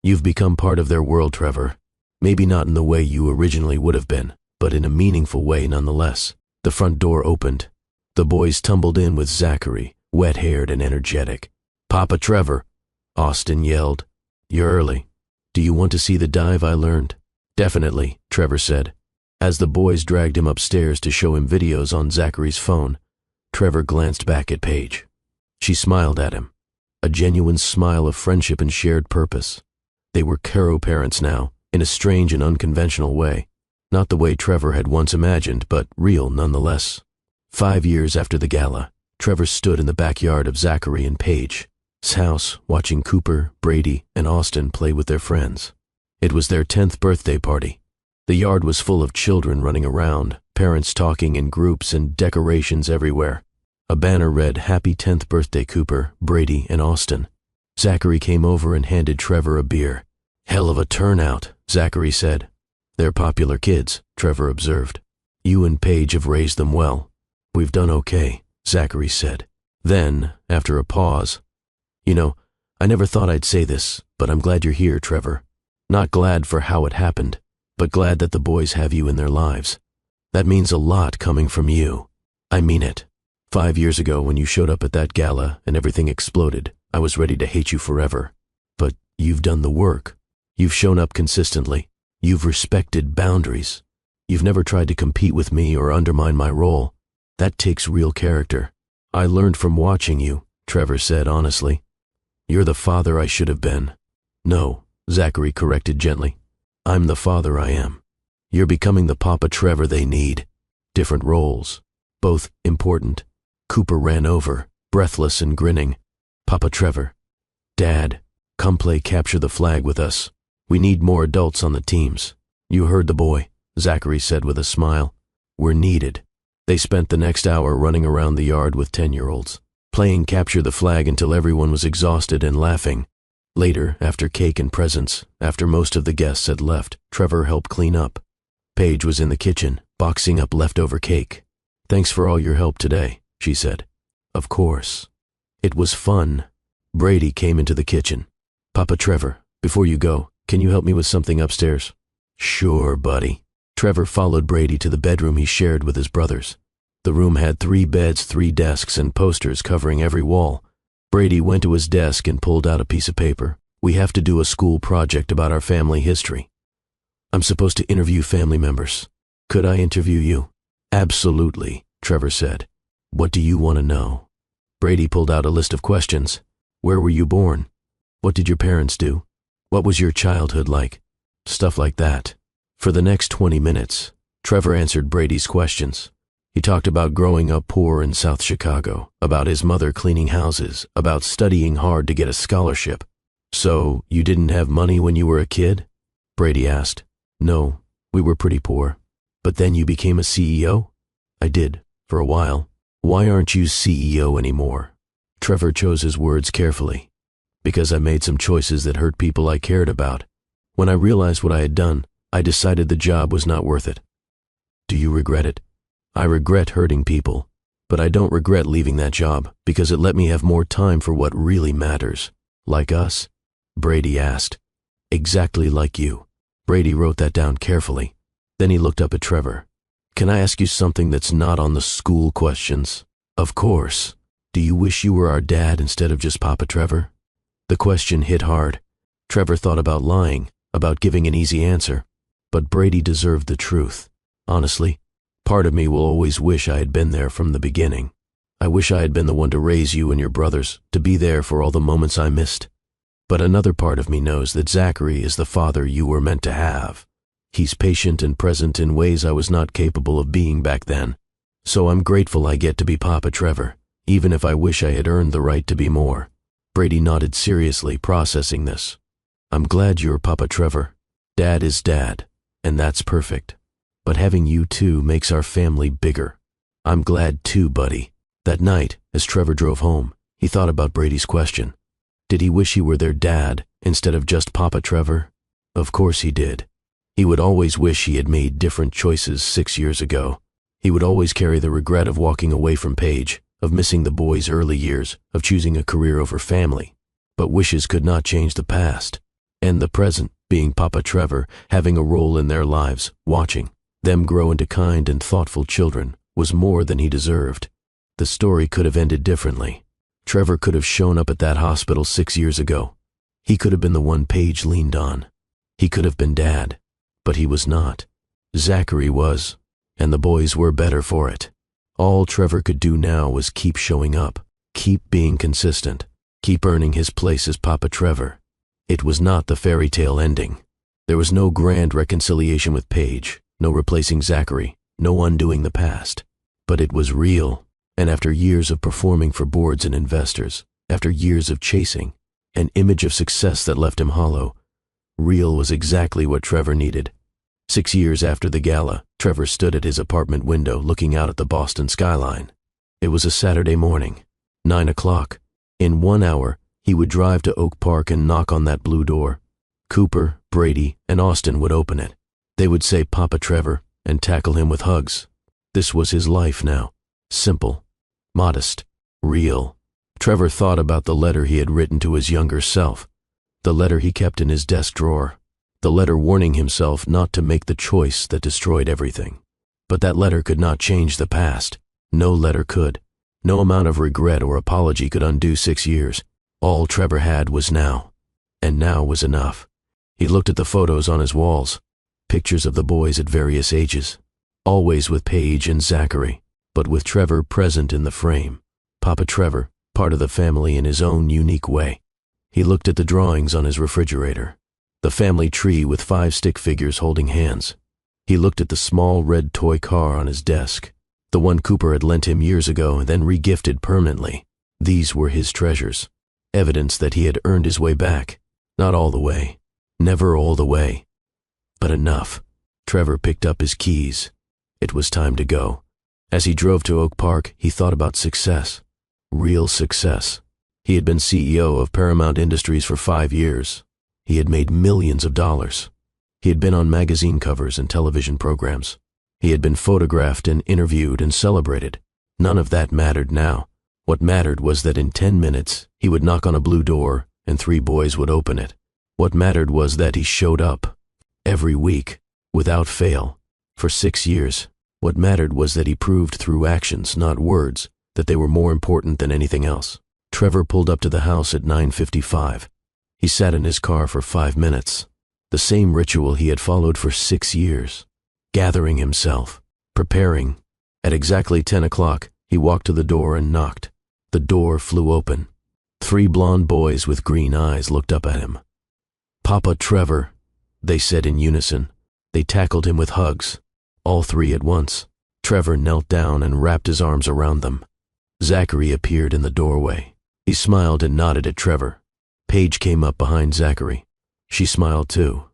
you've become part of their world, Trevor. Maybe not in the way you originally would have been, but in a meaningful way nonetheless. The front door opened. The boys tumbled in with Zachary, wet-haired and energetic. Papa Trevor, Austin yelled. You're early. Do you want to see the dive I learned? Definitely, Trevor said. As the boys dragged him upstairs to show him videos on Zachary's phone, Trevor glanced back at Paige. She smiled at him, a genuine smile of friendship and shared purpose. They were Caro parents now, in a strange and unconventional way. Not the way Trevor had once imagined, but real nonetheless. 5 years after the gala, Trevor stood in the backyard of Zachary and Paige's house watching Cooper, Brady, and Austin play with their friends. It was their 10th birthday party. The yard was full of children running around, parents talking in groups and decorations everywhere. A banner read, Happy 10th birthday Cooper, Brady, and Austin. Zachary came over and handed Trevor a beer. Hell of a turnout, Zachary said. They're popular kids, Trevor observed. You and Paige have raised them well. We've done okay, Zachary said. Then, after a pause, You know, I never thought I'd say this, but I'm glad you're here, Trevor. Not glad for how it happened, but glad that the boys have you in their lives. That means a lot coming from you. I mean it. 5 years ago when you showed up at that gala and everything exploded, I was ready to hate you forever. But you've done the work. You've shown up consistently. You've respected boundaries. You've never tried to compete with me or undermine my role. That takes real character. I learned from watching you, Trevor said honestly. You're the father I should have been. No, Zachary corrected gently. I'm the father I am. You're becoming the Papa Trevor they need. Different roles, both important. Cooper ran over, breathless and grinning. Papa Trevor. Dad, come play capture the flag with us. We need more adults on the teams. You heard the boy, Zachary said with a smile. We're needed. They spent the next hour running around the yard with 10-year-olds, playing capture the flag until everyone was exhausted and laughing. Later, after cake and presents, after most of the guests had left, Trevor helped clean up. Paige was in the kitchen, boxing up leftover cake. Thanks for all your help today, she said. Of course. It was fun. Brady came into the kitchen. Papa Trevor, before you go, can you help me with something upstairs? Sure, buddy. Trevor followed Brady to the bedroom he shared with his brothers. The room had 3 beds, 3 desks, and posters covering every wall. Brady went to his desk and pulled out a piece of paper. We have to do a school project about our family history. I'm supposed to interview family members. Could I interview you? Absolutely, Trevor said. What do you want to know? Brady pulled out a list of questions. Where were you born? What did your parents do? What was your childhood like? Stuff like that. For the next 20 minutes, Trevor answered Brady's questions. He talked about growing up poor in South Chicago, about his mother cleaning houses, about studying hard to get a scholarship. So, you didn't have money when you were a kid? Brady asked. No, we were pretty poor. But then you became a CEO? I did, for a while. Why aren't you CEO anymore? Trevor chose his words carefully. Because I made some choices that hurt people I cared about. When I realized what I had done, I decided the job was not worth it. Do you regret it? I regret hurting people, but I don't regret leaving that job because it let me have more time for what really matters. Like us? Brady asked. Exactly like you. Brady wrote that down carefully. Then he looked up at Trevor. Can I ask you something that's not on the school questions? Of course. Do you wish you were our dad instead of just Papa Trevor? The question hit hard. Trevor thought about lying, about giving an easy answer. But Brady deserved the truth. Honestly, part of me will always wish I had been there from the beginning. I wish I had been the one to raise you and your brothers, to be there for all the moments I missed. But another part of me knows that Zachary is the father you were meant to have. He's patient and present in ways I was not capable of being back then. So I'm grateful I get to be Papa Trevor, even if I wish I had earned the right to be more. Brady nodded seriously, processing this. I'm glad you're Papa Trevor. Dad is Dad, and that's perfect. But having you two makes our family bigger. I'm glad too, buddy. That night, as Trevor drove home, he thought about Brady's question. Did he wish he were their dad instead of just Papa Trevor? Of course he did. He would always wish he had made different choices 6 years ago. He would always carry the regret of walking away from Paige, of missing the boys' early years, of choosing a career over family. But wishes could not change the past. And the present, being Papa Trevor, having a role in their lives, watching them grow into kind and thoughtful children, was more than he deserved. The story could have ended differently. Trevor could have shown up at that hospital 6 years ago. He could have been the one Paige leaned on. He could have been Dad. But he was not. Zachary was, and the boys were better for it. All Trevor could do now was keep showing up, keep being consistent, keep earning his place as Papa Trevor. It was not the fairy tale ending. There was no grand reconciliation with Paige, no replacing Zachary, no undoing the past. But it was real, and after years of performing for boards and investors, after years of chasing, an image of success that left him hollow, real was exactly what Trevor needed. 6 years after the gala, Trevor stood at his apartment window looking out at the Boston skyline. It was a Saturday morning, 9 o'clock. In 1 hour, he would drive to Oak Park and knock on that blue door. Cooper, Brady, and Austin would open it. They would say Papa Trevor and tackle him with hugs. This was his life now. Simple, modest, real. Trevor thought about the letter he had written to his younger self. The letter he kept in his desk drawer. The letter warning himself not to make the choice that destroyed everything. But that letter could not change the past. No letter could. No amount of regret or apology could undo 6 years. All Trevor had was now. And now was enough. He looked at the photos on his walls. Pictures of the boys at various ages. Always with Paige and Zachary, but with Trevor present in the frame. Papa Trevor, part of the family in his own unique way. He looked at the drawings on his refrigerator. The family tree with 5 stick figures holding hands. He looked at the small red toy car on his desk, the one Cooper had lent him years ago and then regifted permanently. These were his treasures, evidence that he had earned his way back. Not all the way, never all the way, but enough. Trevor picked up his keys. It was time to go. As he drove to Oak Park, he thought about success. Real success. He had been CEO of Paramount Industries for 5 years. He had made millions of dollars. He had been on magazine covers and television programs. He had been photographed and interviewed and celebrated. None of that mattered now. What mattered was that in 10 minutes, he would knock on a blue door and 3 boys would open it. What mattered was that he showed up. Every week, without fail, for 6 years. What mattered was that he proved through actions, not words, that they were more important than anything else. Trevor pulled up to the house at 9:55. He sat in his car for 5 minutes. The same ritual he had followed for 6 years. Gathering himself, preparing. At exactly 10 o'clock, He walked to the door and knocked. The door flew open. 3 blond boys with green eyes looked up at him. "Papa Trevor," they said in unison. They tackled him with hugs, all 3 at once. Trevor knelt down and wrapped his arms around them. Zachary appeared in the doorway. He smiled and nodded at Trevor. Paige came up behind Zachary. She smiled too.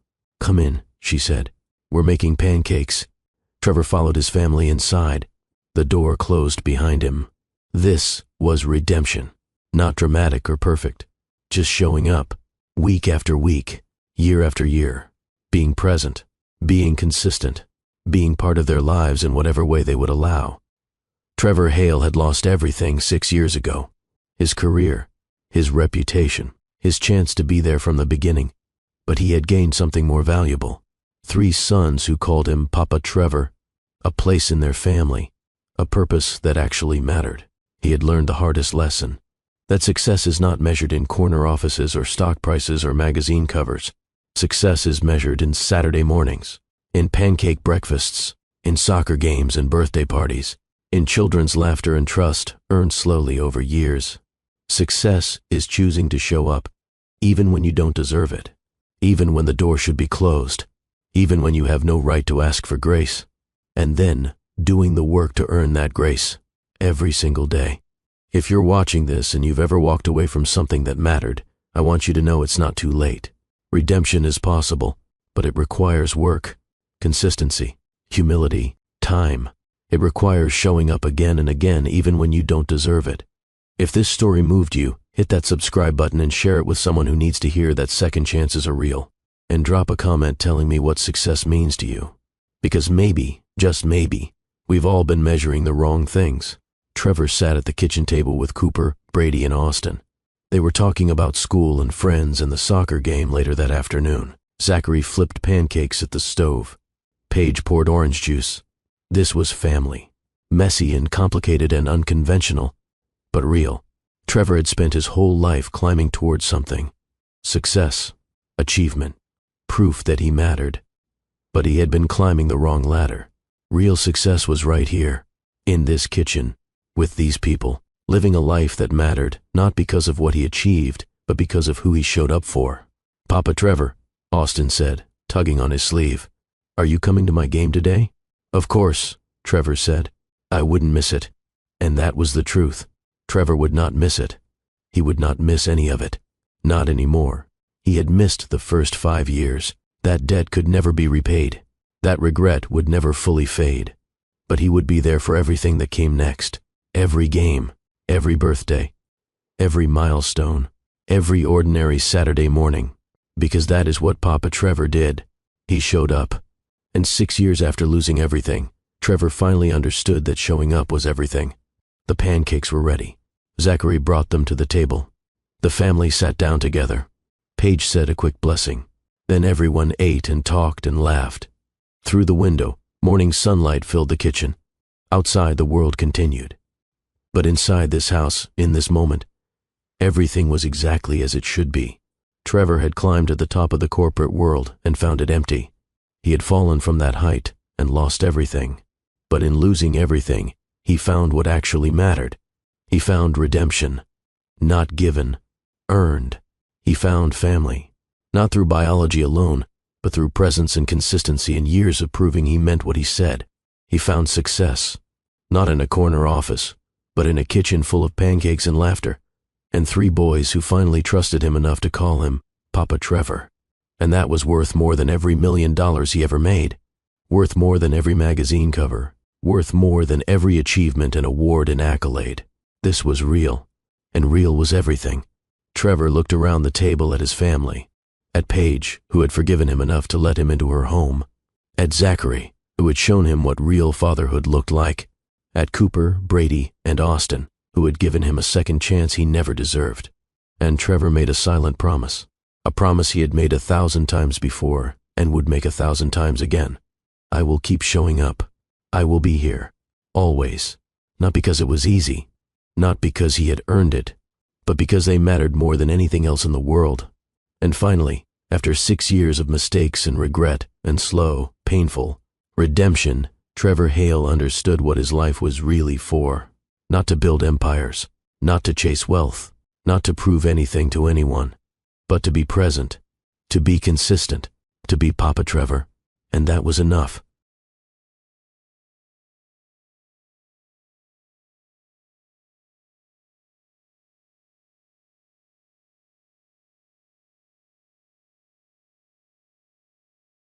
"Come in," she said. "We're making pancakes." Trevor followed his family inside. The door closed behind him. This was redemption. Not dramatic or perfect. Just showing up, week after week, year after year. Being present, being consistent, being part of their lives in whatever way they would allow. Trevor Hale had lost everything 6 years ago. His career, his reputation, his chance to be there from the beginning. But he had gained something more valuable. 3 sons who called him Papa Trevor, a place in their family, a purpose that actually mattered. He had learned the hardest lesson, that success is not measured in corner offices or stock prices or magazine covers. Success is measured in Saturday mornings, in pancake breakfasts, in soccer games and birthday parties, in children's laughter and trust earned slowly over years. Success is choosing to show up, even when you don't deserve it, even when the door should be closed, even when you have no right to ask for grace, and then doing the work to earn that grace every single day. If you're watching this and you've ever walked away from something that mattered, I want you to know it's not too late. Redemption is possible, but it requires work, consistency, humility, time. It requires showing up again and again even when you don't deserve it. If this story moved you, hit that subscribe button and share it with someone who needs to hear that second chances are real. And drop a comment telling me what success means to you. Because maybe, just maybe, we've all been measuring the wrong things. Trevor sat at the kitchen table with Cooper, Brady, and Austin. They were talking about school and friends and the soccer game later that afternoon. Zachary flipped pancakes at the stove. Paige poured orange juice. This was family. Messy and complicated and unconventional, but real. Trevor had spent his whole life climbing towards something. Success, achievement, proof that he mattered. But he had been climbing the wrong ladder. Real success was right here, in this kitchen, with these people, living a life that mattered, not because of what he achieved, but because of who he showed up for. "Papa Trevor," Austin said, tugging on his sleeve. "Are you coming to my game today?" "Of course," Trevor said. "I wouldn't miss it." And that was the truth. Trevor would not miss it. He would not miss any of it. Not anymore. He had missed the first 5 years. That debt could never be repaid. That regret would never fully fade. But he would be there for everything that came next. Every game, every birthday, every milestone, every ordinary Saturday morning. Because that is what Papa Trevor did. He showed up. And 6 years after losing everything, Trevor finally understood that showing up was everything. The pancakes were ready. Zachary brought them to the table. The family sat down together. Paige said a quick blessing. Then everyone ate and talked and laughed. Through the window, morning sunlight filled the kitchen. Outside, the world continued. But inside this house, in this moment, everything was exactly as it should be. Trevor had climbed to the top of the corporate world and found it empty. He had fallen from that height and lost everything. But in losing everything, he found what actually mattered. He found redemption. Not given, earned. He found family. Not through biology alone, but through presence and consistency and years of proving he meant what he said. He found success. Not in a corner office, but in a kitchen full of pancakes and laughter. And 3 boys who finally trusted him enough to call him Papa Trevor. And that was worth more than every $1 million he ever made. Worth more than every magazine cover. Worth more than every achievement and award and accolade. This was real, and real was everything. Trevor looked around the table at his family, at Paige, who had forgiven him enough to let him into her home, at Zachary, who had shown him what real fatherhood looked like, at Cooper, Brady, and Austin, who had given him a second chance he never deserved. And Trevor made a silent promise, a promise he had made 1,000 times before and would make 1,000 times again. "I will keep showing up. I will be here, always." Not because it was easy, not because he had earned it, but because they mattered more than anything else in the world. And finally, after 6 years of mistakes and regret and slow, painful redemption, Trevor Hale understood what his life was really for. Not to build empires, not to chase wealth, not to prove anything to anyone, but to be present, to be consistent, to be Papa Trevor, and that was enough.